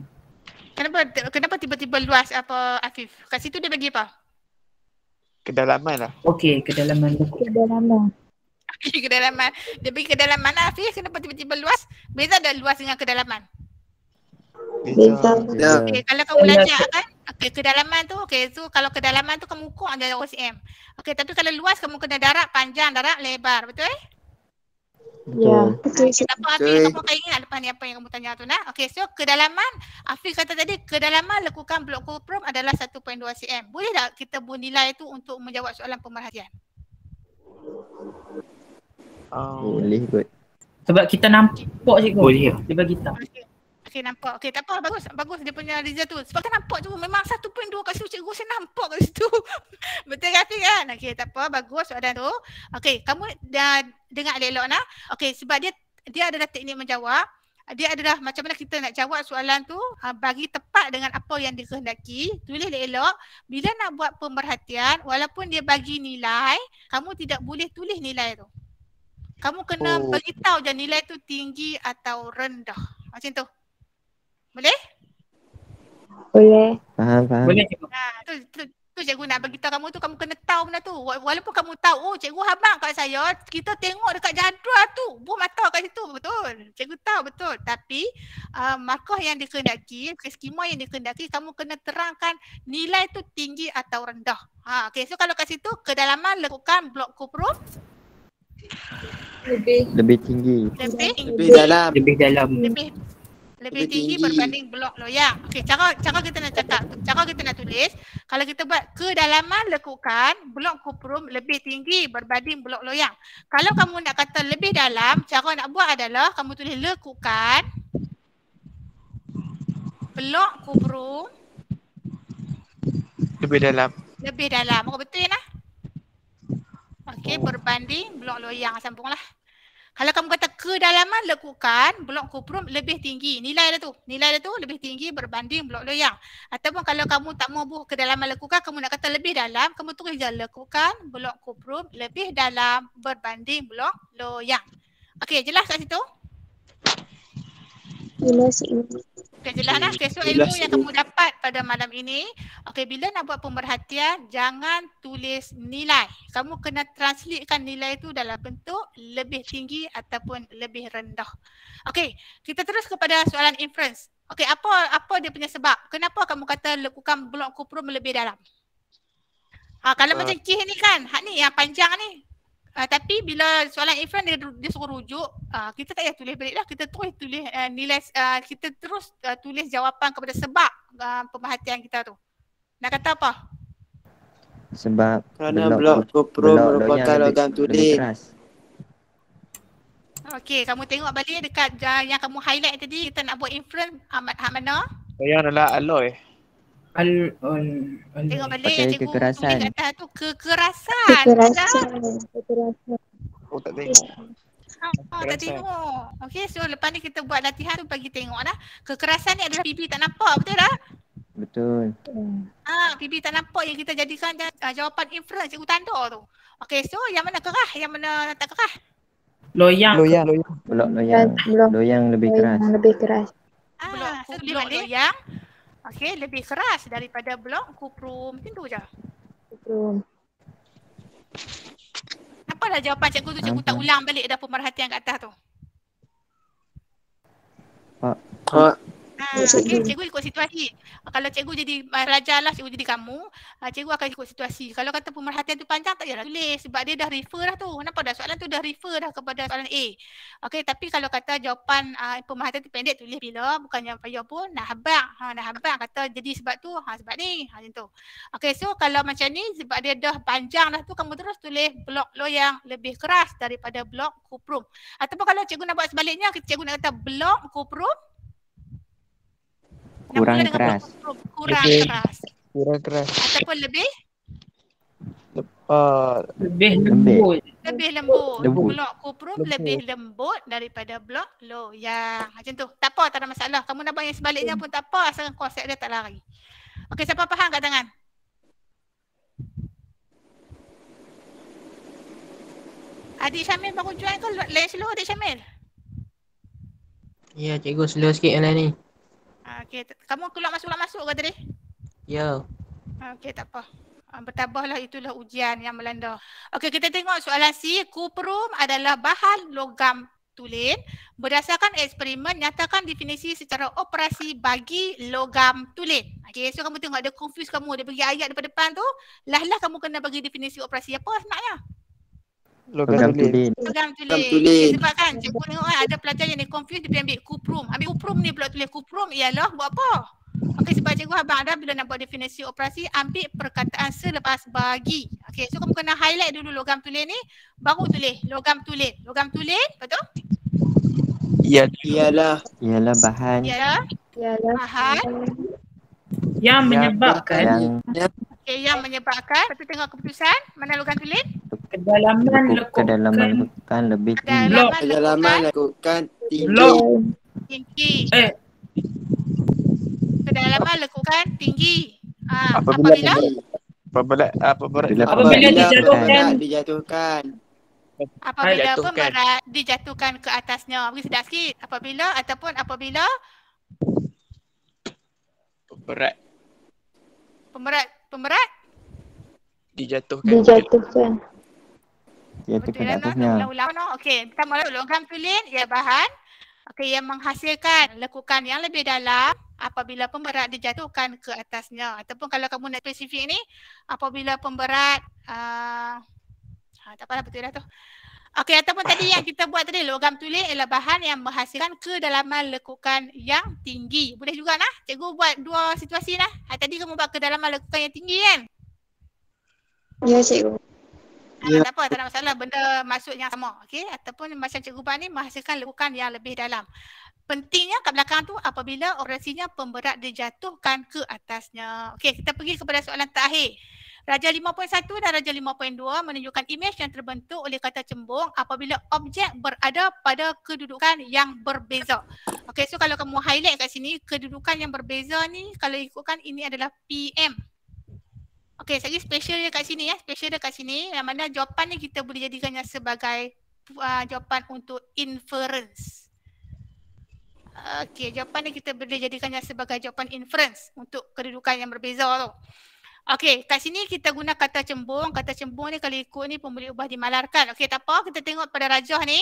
Kenapa tiba-tiba luas apa Afif? Kat situ dia bagi apa? Kedalaman lah. Okey, kedalaman. Kedalaman. Okay, kedalaman. Dia bagi kedalaman lah Afif. Kenapa tiba-tiba luas? Beza ada luas dengan kedalaman? Beza. Okay, kalau kamu belajar kan, okay, kedalaman tu, okay, so kalau kedalaman tu kamu ukur ada cm. Okay, tapi kalau luas kamu kena darab panjang, darab lebar, betul eh? Ya. Okay, apa Afif, kamu tak ingat lepas ni apa yang kamu tanya tu nak? Okay, so kedalaman, Afif kata tadi kedalaman lekukan blok kuprum adalah 1.2 cm. Boleh tak kita buat nilai tu untuk menjawab soalan pemerhatian? Boleh kot. Sebab kita nampak cikgu. Boleh. Dia bagi tahu. Okay, nampak. Okay, tak apa. Bagus dia punya result tu. Sebab kita nampak tu memang 1.2 kat situ. Cikgu saya nampak kat situ. Betul Rafi kan? Okay, tak apa. Bagus soalan tu. Okay, kamu dah dengar elok nak. Okay, sebab dia adalah teknik menjawab. Dia adalah macam mana kita nak jawab soalan tu, bagi tepat dengan apa yang dikehendaki. Tulis elok. Bila nak buat pemerhatian, walaupun dia bagi nilai, kamu tidak boleh tulis nilai tu. Kamu kena beritahu je nilai tu tinggi atau rendah. Macam tu. Boleh? Boleh. Faham. Boleh cikgu. Tu cikgu nak beritahu kamu tu, kamu kena tahu benda tu. Walaupun kamu tahu, cikgu habang kat saya, kita tengok dekat jadual tu, buah mata kat situ, betul. Cikgu tahu betul. Tapi markah yang dikehendaki, skema yang dikehendaki, kamu kena terangkan nilai tu tinggi atau rendah. Okay, so kalau kat situ, kedalaman lekukan blok kuprum Lebih tinggi. Lebih dalam. Lebih tinggi berbanding blok loyang. Okey, cara kita nak cakap, cara kita nak tulis, kalau kita buat kedalaman lekukan blok kuprum lebih tinggi berbanding blok loyang. Kalau kamu nak kata lebih dalam, cara nak buat adalah kamu tulis lekukan blok kuprum Lebih dalam. Betul ya? Okey, berbanding blok loyang. Sambunglah. Kalau kamu kata kedalaman lekukan blok kuprum lebih tinggi, nilai dia tu lebih tinggi berbanding blok loyang. Ataupun kalau kamu tak mau buat kedalaman lekukan, kamu nak kata lebih dalam, kamu tulis je lekukan blok kuprum lebih dalam berbanding blok loyang. Okey, jelas kat situ? Jelas. Okay, jelas lah. Okay, so ilmu yang kamu dapat pada malam ini, okay, bila nak buat pemerhatian, jangan tulis nilai. Kamu kena translatekan nilai itu dalam bentuk lebih tinggi ataupun lebih rendah. Okay, kita terus kepada soalan inference. Okay, apa dia punya sebab? Kenapa kamu kata lekukan blok kuprum lebih dalam? Kalau macam kih ni kan, hak ni yang panjang ni. Tapi bila soalan inference dia suruh rujuk, kita tak payah tulis balik lah. Kita terus tulis nilai, kita terus tulis jawapan kepada sebab pemerhatian kita tu. Nak kata apa? Sebab kerana blok kuprum merupakan logam tulis. Okey, kamu tengok balik dekat yang kamu highlight tadi, kita nak buat inference hak mana? Yang adalah alloy. Tengok balik yang cikgu tulis kat atas tu, kekerasan. Oh, tak tengok. Tak tengok. Okey, so lepas ni kita buat latihan tu bagi tengok dah. Kekerasan ni adalah PB tak nampak, betul tak? Betul. PB tak nampak yang kita jadikan jawapan inference cikgu tanda tu. Okey, so yang mana kerah, yang mana tak kerah? Loyang. Blok loyang. Loyang lebih keras. Blok loyang. Okey, lebih keras daripada blok kuprum. Macam tu je. Apa dah jawapan cikgu tu? Cikgu tak ulang balik dah pemerhatian kat atas tu. Okay, cikgu ikut situasi. Kalau cikgu jadi pelajar lah, cikgu jadi kamu, cikgu akan ikut situasi. Kalau kata pemerhatian tu panjang, tak payahlah tulis sebab dia dah refer dah tu. Nampak dah soalan tu dah refer dah kepada soalan A. Okay, tapi kalau kata jawapan pemerhatian tu pendek, tulis bila, bukannya payah pun, nak habang kata jadi sebab tu, sebab ni, macam tu. Okay, so kalau macam ni, sebab dia dah panjang dah tu, kamu terus tulis blok loyang lebih keras daripada blok kuprum. Ataupun kalau cikgu nak buat sebaliknya, cikgu nak kata blok kuprum kurang keras. Kurang keras. Ataupun lebih lembut. Lebih lembut. Blok kuprum lebih lembut daripada blok loyang. Macam tu. Tak apa, tak ada masalah. Kamu nak buat yang sebaliknya pun tak apa, asalkan konsep dia tak lari. Okey, siapa faham kat tangan? Adik Syamil baru join ke lain slow Adik Syamil? Ya, cikgu slow sikit lah ni. Okey, kamu keluar masuk ke tadi? Ya. Okey, tak apa. Bertabahlah, itulah ujian yang melanda. Okey, kita tengok soalan C. Kuprum adalah bahan logam tulen. Berdasarkan eksperimen, nyatakan definisi secara operasi bagi logam tulen. Okey, so kamu tengok ada confuse kamu, dia bagi ayat depan tu. Lah kamu kena bagi definisi operasi apa sebenarnya? Logam tulen. Logam tulen. Okay, sebab kan cikgu tengok kan ada pelajar yang dia confuse, dia ambil kuprum. Ambil kuprum ni pula tulis kuprum ialah buat apa? Okey, sebab cikgu abang ada bila nak buat definisi operasi, ambil perkataan selepas bagi. Okey, so kamu kena highlight dulu logam tulen ni, baru tulis logam tulen. Logam tulen, betul? Ialah bahan bahan yang menyebabkan okey, yang menyebabkan. Lepas tu tengok keputusan, mana logam tulen? kedalaman lekukan lebih tinggi. kedalaman lekukan tinggi. Kedalaman lekukan tinggi. Apabila dijatuhkan. Apabila pemberat dijatuhkan ke atasnya. Bagi sedap sikit. Apabila pemberat dijatuhkan atasnya. Ulang-ulang. Okey, pertama logam tulen ia bahan yang menghasilkan lekukan yang lebih dalam apabila pemberat dijatuhkan ke atasnya. Ataupun kalau kamu nak spesifik ni, apabila pemberat tak apalah, betul dah tu. Okey, ataupun tadi yang kita buat tadi, logam tulen ialah bahan yang menghasilkan kedalaman lekukan yang tinggi. Boleh juga nah, cikgu buat dua situasi nah. Tadi kamu buat kedalaman lekukan yang tinggi kan? Ya, cikgu. Tak apa, tak ada masalah, benda maksud yang sama. Okey, ataupun macam cikgu buat ni menghasilkan lekukan yang lebih dalam. Pentingnya kat belakang tu apabila operasinya pemberat dijatuhkan ke atasnya. Okey, kita pergi kepada soalan terakhir. Raja 5.1 dan Raja 5.2 menunjukkan imej yang terbentuk oleh kata cembung apabila objek berada pada kedudukan yang berbeza. Okey, so kalau kamu highlight kat sini, kedudukan yang berbeza ni kalau ikutkan ini adalah PM. Okey, lagi special dia kat sini ya. Special dia kat sini yang mana jawapan ni kita boleh jadikannya sebagai jawapan untuk inference. Okey, jawapan ni kita boleh jadikannya sebagai jawapan inference untuk kedudukan yang berbeza tu. Okey, kat sini kita guna kata cembung. Kata cembung ni kalau ikut ni pun boleh ubah dimalarkan. Okey, tak apa, kita tengok pada rajah ni.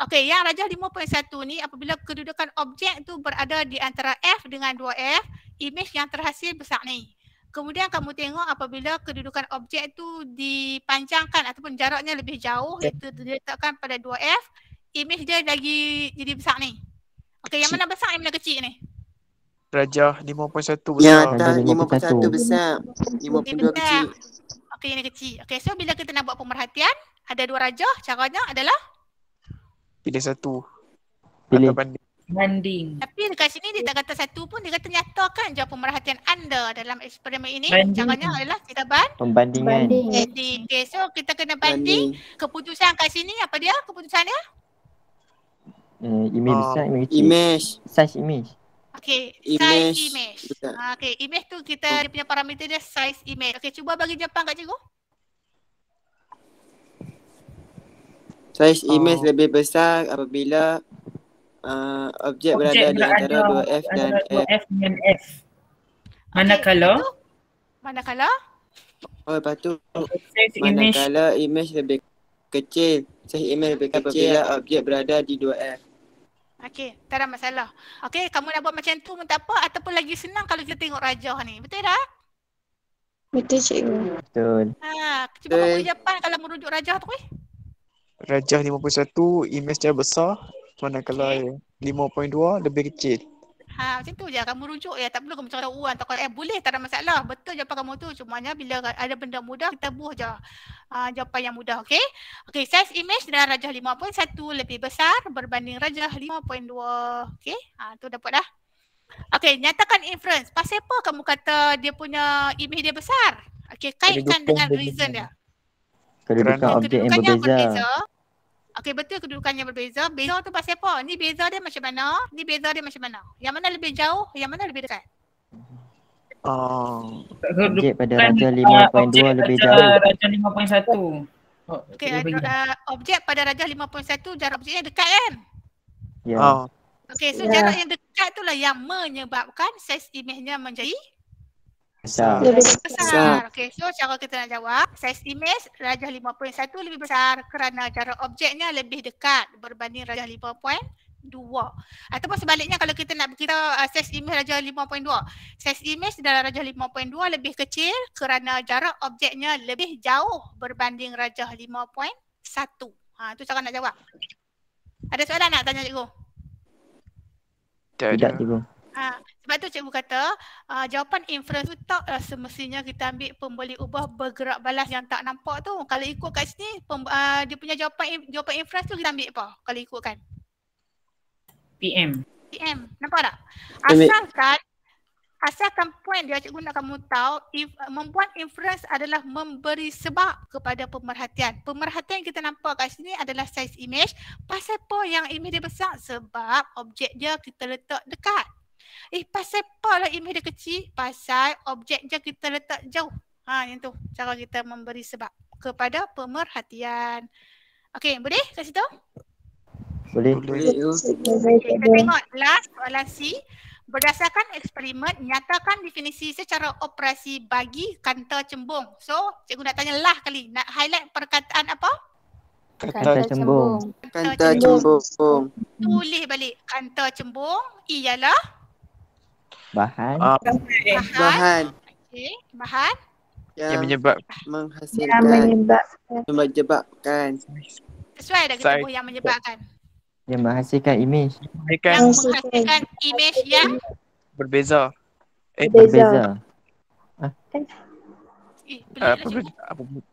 Okey, yang rajah 5.1 ni apabila kedudukan objek tu berada di antara F dengan 2F, imej yang terhasil besar ni. Kemudian kamu tengok apabila kedudukan objek tu dipanjangkan ataupun jaraknya lebih jauh, iaitu diletakkan pada 2F, imej dia lagi jadi besar ni. Okey, yang mana besar, yang mana kecil ni? Rajah 5.1 besar. Yang atas 5.1 besar. 5.2 kecil. Okey, yang kecil. Okey, so bila kita nak buat pemerhatian, ada dua rajah, caranya adalah? Pilih satu. Pilih. Banding. Tapi dekat sini dia tak kata satu pun, dia kata nyatakan je pemerhatian anda dalam eksperimen ini. Banding. Caranya adalah kita Pembandingan. banding. Okey, so kita kena banding. Keputusan kat sini apa dia? Keputusan dia? Imej besar, imej kecil. Imej. Size imej. Okey, Image. size image. Okey, image tu kita dia punya parameter dia size image. Okey, cuba bagi jawapan kat cikgu. Size image lebih besar apabila objek berada di antara 2F dan F. 2F dengan F. Manakala? Oh, lepas tu Size image manakala image lebih kecil. Size image lebih kecil apabila objek berada di 2F. Okey, tak ada masalah. Okey, kamu nak buat macam tu pun tak apa ataupun lagi senang kalau kita tengok rajah ni. Betul tak? Betul, cikgu. Betul. Cuba kamu bagi jawapan kalau merujuk rajah tu Rajah 5.1 imej dia besar, manakala 5.2 lebih kecil. Macam tu je kamu rujuk ya, tak perlu kamu cakap atau kalau boleh, tak ada masalah. Betul jawapan kamu tu, cumanya bila ada benda mudah kita buh je jawapan yang mudah, okey? Okey, size image dalam rajah 5.1 lebih besar berbanding rajah 5.2. Okey? Tu dapat dah. Okey, nyatakan inference. Pasal apa kamu kata dia punya image dia besar? Okey, kaitkan dengan reason dia. Kedudukan objek yang berbeza. Okey, betul kedudukannya berbeza. Beza tu pasal apa? Ni beza dia macam mana? Ni beza dia macam mana? Yang mana lebih jauh? Yang mana lebih dekat? Objek pada rajah 5.2 lebih jauh. Rajah 5.1. Okey, objek pada rajah 5.1 jarak objeknya dekat kan? Ya. Okey, so jarak yang dekat tu lah yang menyebabkan saiz imejnya menjadi Besar. besar. Okey, so cara kita nak jawab, saiz imej rajah 5.1 lebih besar kerana jarak objeknya lebih dekat berbanding rajah 5.2. Ataupun sebaliknya kalau kita nak beritahu saiz imej rajah 5.2. Saiz imej dalam rajah 5.2 lebih kecil kerana jarak objeknya lebih jauh berbanding rajah 5.1. Tu cara nak jawab. Ada soalan nak tanya cikgu? Tidak, cikgu. Sebab tu cikgu kata jawapan inference tu taklah semestinya kita ambil pembeli ubah bergerak balas yang tak nampak tu. Kalau ikut kat sini dia punya jawapan inference tu kita ambil apa kalau ikutkan? PM. Nampak tak? Asalkan point dia cikgu nak kamu tahu membuat inference adalah memberi sebab kepada pemerhatian. Pemerhatian kita nampak kat sini adalah size image. Pasal apa yang image dia besar? Sebab objek dia kita letak dekat. Pasal apa lah image dia kecil? Pasal objek dia kita letak jauh. Yang tu cara kita memberi sebab kepada pemerhatian. Okey, boleh kat situ? Boleh. Kita tengok last soalan C. Berdasarkan eksperimen, nyatakan definisi secara operasi bagi kanta cembung. So, cikgu nak tanya lah kali. Nak highlight perkataan apa? Kanta cembung. Kanta cembung. Tulis balik. Kanta cembung ialah? Bahan. Bahan. Okey, bahan. Yang menyebabkan. Sesuai dah kita yang menyebabkan. Yang menghasilkan imej. Yang menghasilkan imej yang berbeza. Berbeza.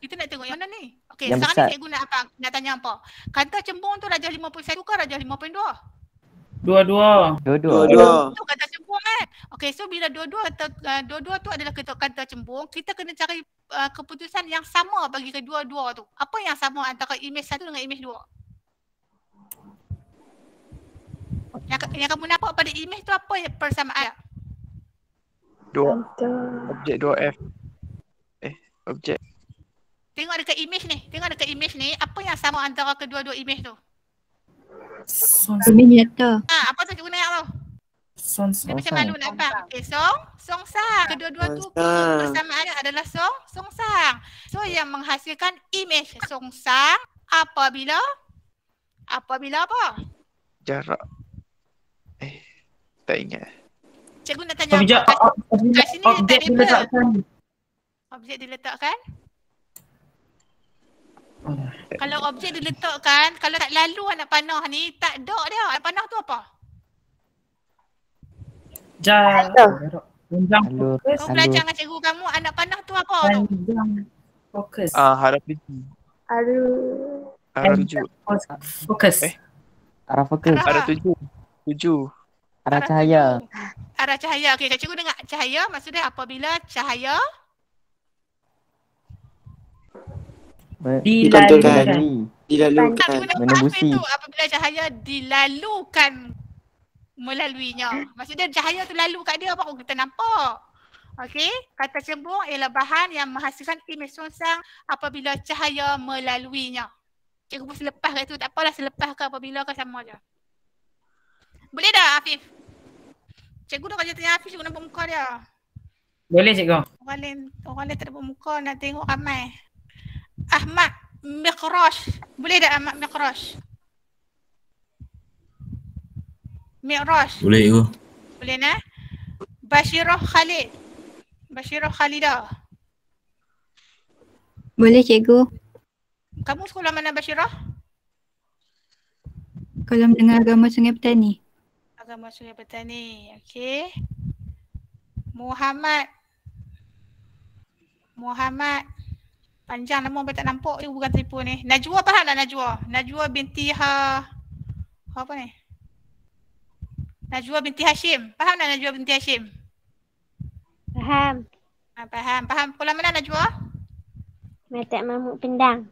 Kita nak tengok yang mana ni? Okey, Yang sekarang besar. ni cikgu nak apa? Nak tanya apa? Kanta cembung tu rajah 5.1 ke rajah 5.2? Dua-dua. Itu kanta cembung kan? Okey, so bila dua-dua tu adalah kanta cembung, kita kena cari keputusan yang sama bagi kedua-dua tu. Apa yang sama antara imej satu dengan imej dua? Yang kamu nampak pada imej tu apa yang persamaan? Objek 2F. Objek. Tengok dekat imej ni, apa yang sama antara kedua-dua imej tu? Lebih nyata. Apa tu cikgu nak tu? Dia macam malu nak faham. Okey, songsang. Kedua-dua tu persamaannya adalah songsang. So yang menghasilkan imej songsang apabila apa? Jarak. Tak ingat. Cikgu nak tanya apa? Kat sini Objek diletakkan. Objek diletakkan? Kalau objek diletakkan, kalau tak lalu anak panah ni, tak dok dia. Anak panah tu apa? Jarak. Panjang fokus. Kau belajar dengan cikgu kamu, anak panah tu apa tu? Panjang fokus. Harap tuju. Arah tuju. Fokus. Arah fokus. Arah tuju. Arah cahaya. Arah cahaya. Okey, cikgu dengar cahaya maksudnya apabila cahaya dilalukan. Menembusi. Apabila cahaya dilalukan melaluinya. Maksudnya cahaya tu lalu kat dia baru kita nampak. Okey, kata cembung ialah bahan yang menghasilkan imej songsang apabila cahaya melaluinya. Cikgu pun selepas kat tu, tak apalah selepas ke apabila ke sama je. Boleh dah Afif? Cikgu dah kerja tanya Afif, cikgu nampak muka dia. Boleh cikgu. Orang lain tak nampak muka, nak tengok ramai. Ahmad Miqrash. Boleh dah Ahmad Miqrash? Miqrash. Boleh cikgu. Boleh nah? Bashirah Khalid. Bashirah Khalidah. Boleh cikgu. Kamu sekolah mana Bashirah? Kolam Menengah Agama Sungai Petani. Agama Sungai Petani. Okey. Muhammad. Panjang nama sampai tak nampak ni, bukan tipu ni. Najwa faham tak Najwa? Najwa binti apa ni? Najwa binti Hashim. Faham tak Najwa binti Hashim? Faham. Faham. Sekolah mana Najwa? Matak Mahmud Pendang.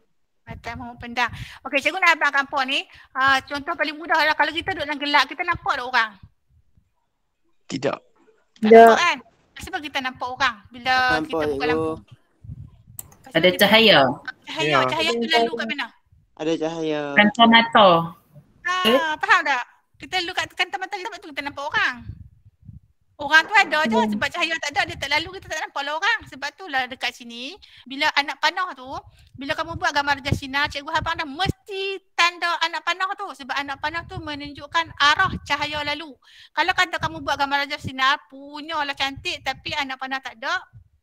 Okey, cikgu nak abang kampung ni. Contoh paling mudah lah. Kalau kita duduk dalam gelap, kita nampak tak orang? Tidak. Tak nampak kan? Sebab kita nampak orang bila Nampak, kita buka lampu. Ada cahaya. Cahaya tu lalu kat mana? Ada cahaya. Kancah mata. Faham tak? Kita dulu kat mata kita tu kita nampak orang. Orang tu ada je sebab cahaya tak ada, dia tak lalu kita tak nampak lah orang. Sebab tu lah dekat sini bila anak panah tu, bila kamu buat gambar raja sinar, cikgu hafal dah mesti tanda anak panah tu sebab anak panah tu menunjukkan arah cahaya lalu. Kalau kata kamu buat gambar raja sinar, punyalah cantik tapi anak panah tak ada,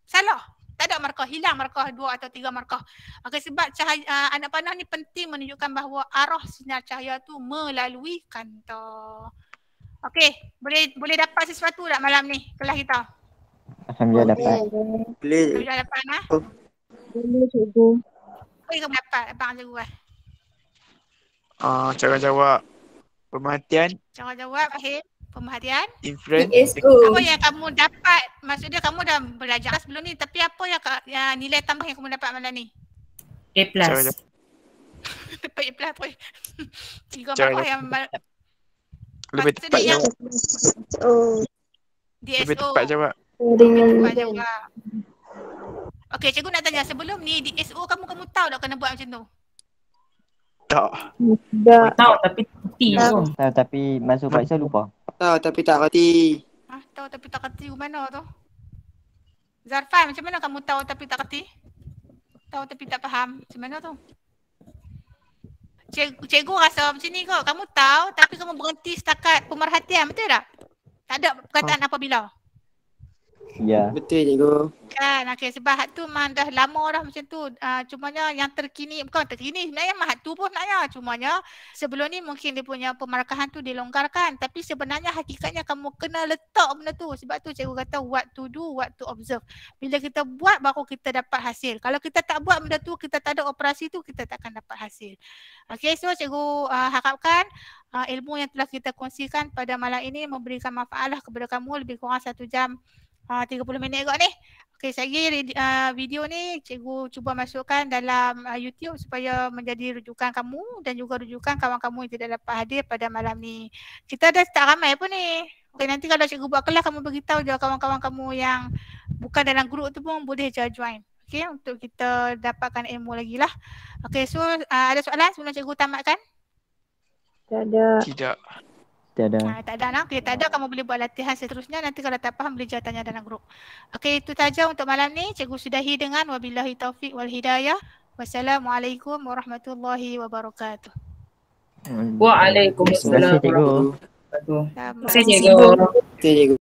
salah. Tak ada markah, hilang markah 2 atau 3 markah. Okey, sebab cahaya anak panah ni penting menunjukkan bahawa arah sinar cahaya tu melalui kanta. Okey, boleh dapat sesuatu tak malam ni kelas kita? Alhamdulillah dapat. Boleh. Alhamdulillah dapat nah. Boleh cikgu. Boleh kamu dapat abang cikgu eh. Cara jawab pemerhatian, Cara jawab Fahim, pemerhatian. inference. Apa yang kamu dapat? Maksudnya kamu dah belajar sebelum ni tapi apa yang nilai tambah yang kamu dapat malam ni? A+. Dapat A+ tu. 3 Cara markah yang lebih tepat yang jawab. DSO. Lebih tepat jawab. Tepat jawab. Okey, cikgu nak tanya sebelum ni DSO kamu tahu tak kena buat macam tu? Tak. Tahu tapi T tu. Tahu tapi masuk paksa lupa. Tahu tapi tak reti. Tahu tapi tak kerti ke mana tu? Zarfan, macam mana kamu tahu tapi tak kerti? Tahu tapi tak faham. Macam mana tu? Cikgu rasa macam ni kok. Kamu tahu tapi kamu berhenti setakat pemerhatian. Betul tak? Tak ada perkataan apabila. Ya. Betul cikgu. Kan, okey sebab hak tu memang dah lama dah macam tu. Cumanya yang terkini, bukan terkini sebenarnya hak tu pun sebenarnya. Cumanya sebelum ni mungkin dia punya pemarkahan tu dilonggarkan. Tapi sebenarnya hakikatnya kamu kena letak benda tu. Sebab tu cikgu kata what to do, what to observe. Bila kita buat baru kita dapat hasil. Kalau kita tak buat benda tu, kita tak ada operasi tu, kita tak akan dapat hasil. Okey, so cikgu harapkan ilmu yang telah kita kongsikan pada malam ini memberikan manfaat lah kepada kamu lebih kurang 1 jam 30 minit kot ni. Okey, lagi video ni cikgu cuba masukkan dalam YouTube supaya menjadi rujukan kamu dan juga rujukan kawan kamu yang tidak dapat hadir pada malam ni. Kita dah tak ramai pun ni. Okey, nanti kalau cikgu buat kelas kamu beritahu je kawan-kawan kamu yang bukan dalam grup tu pun boleh je join. Okey, untuk kita dapatkan ilmu lagi lah. Okey, so ada soalan sebelum cikgu tamatkan? Tak ada. Tidak. Tiada. Tak ada nak. Okay, tak ada kamu boleh buat latihan seterusnya. Nanti kalau tak faham boleh tanya dalam grup. Okey, itu saja untuk malam ni. Cikgu sudahi dengan wabillahi taufiq wal hidayah. Wassalamualaikum warahmatullahi wabarakatuh. Waalaikumsalam. Terima kasih cikgu. Terima kasih cikgu. Terima kasih cikgu.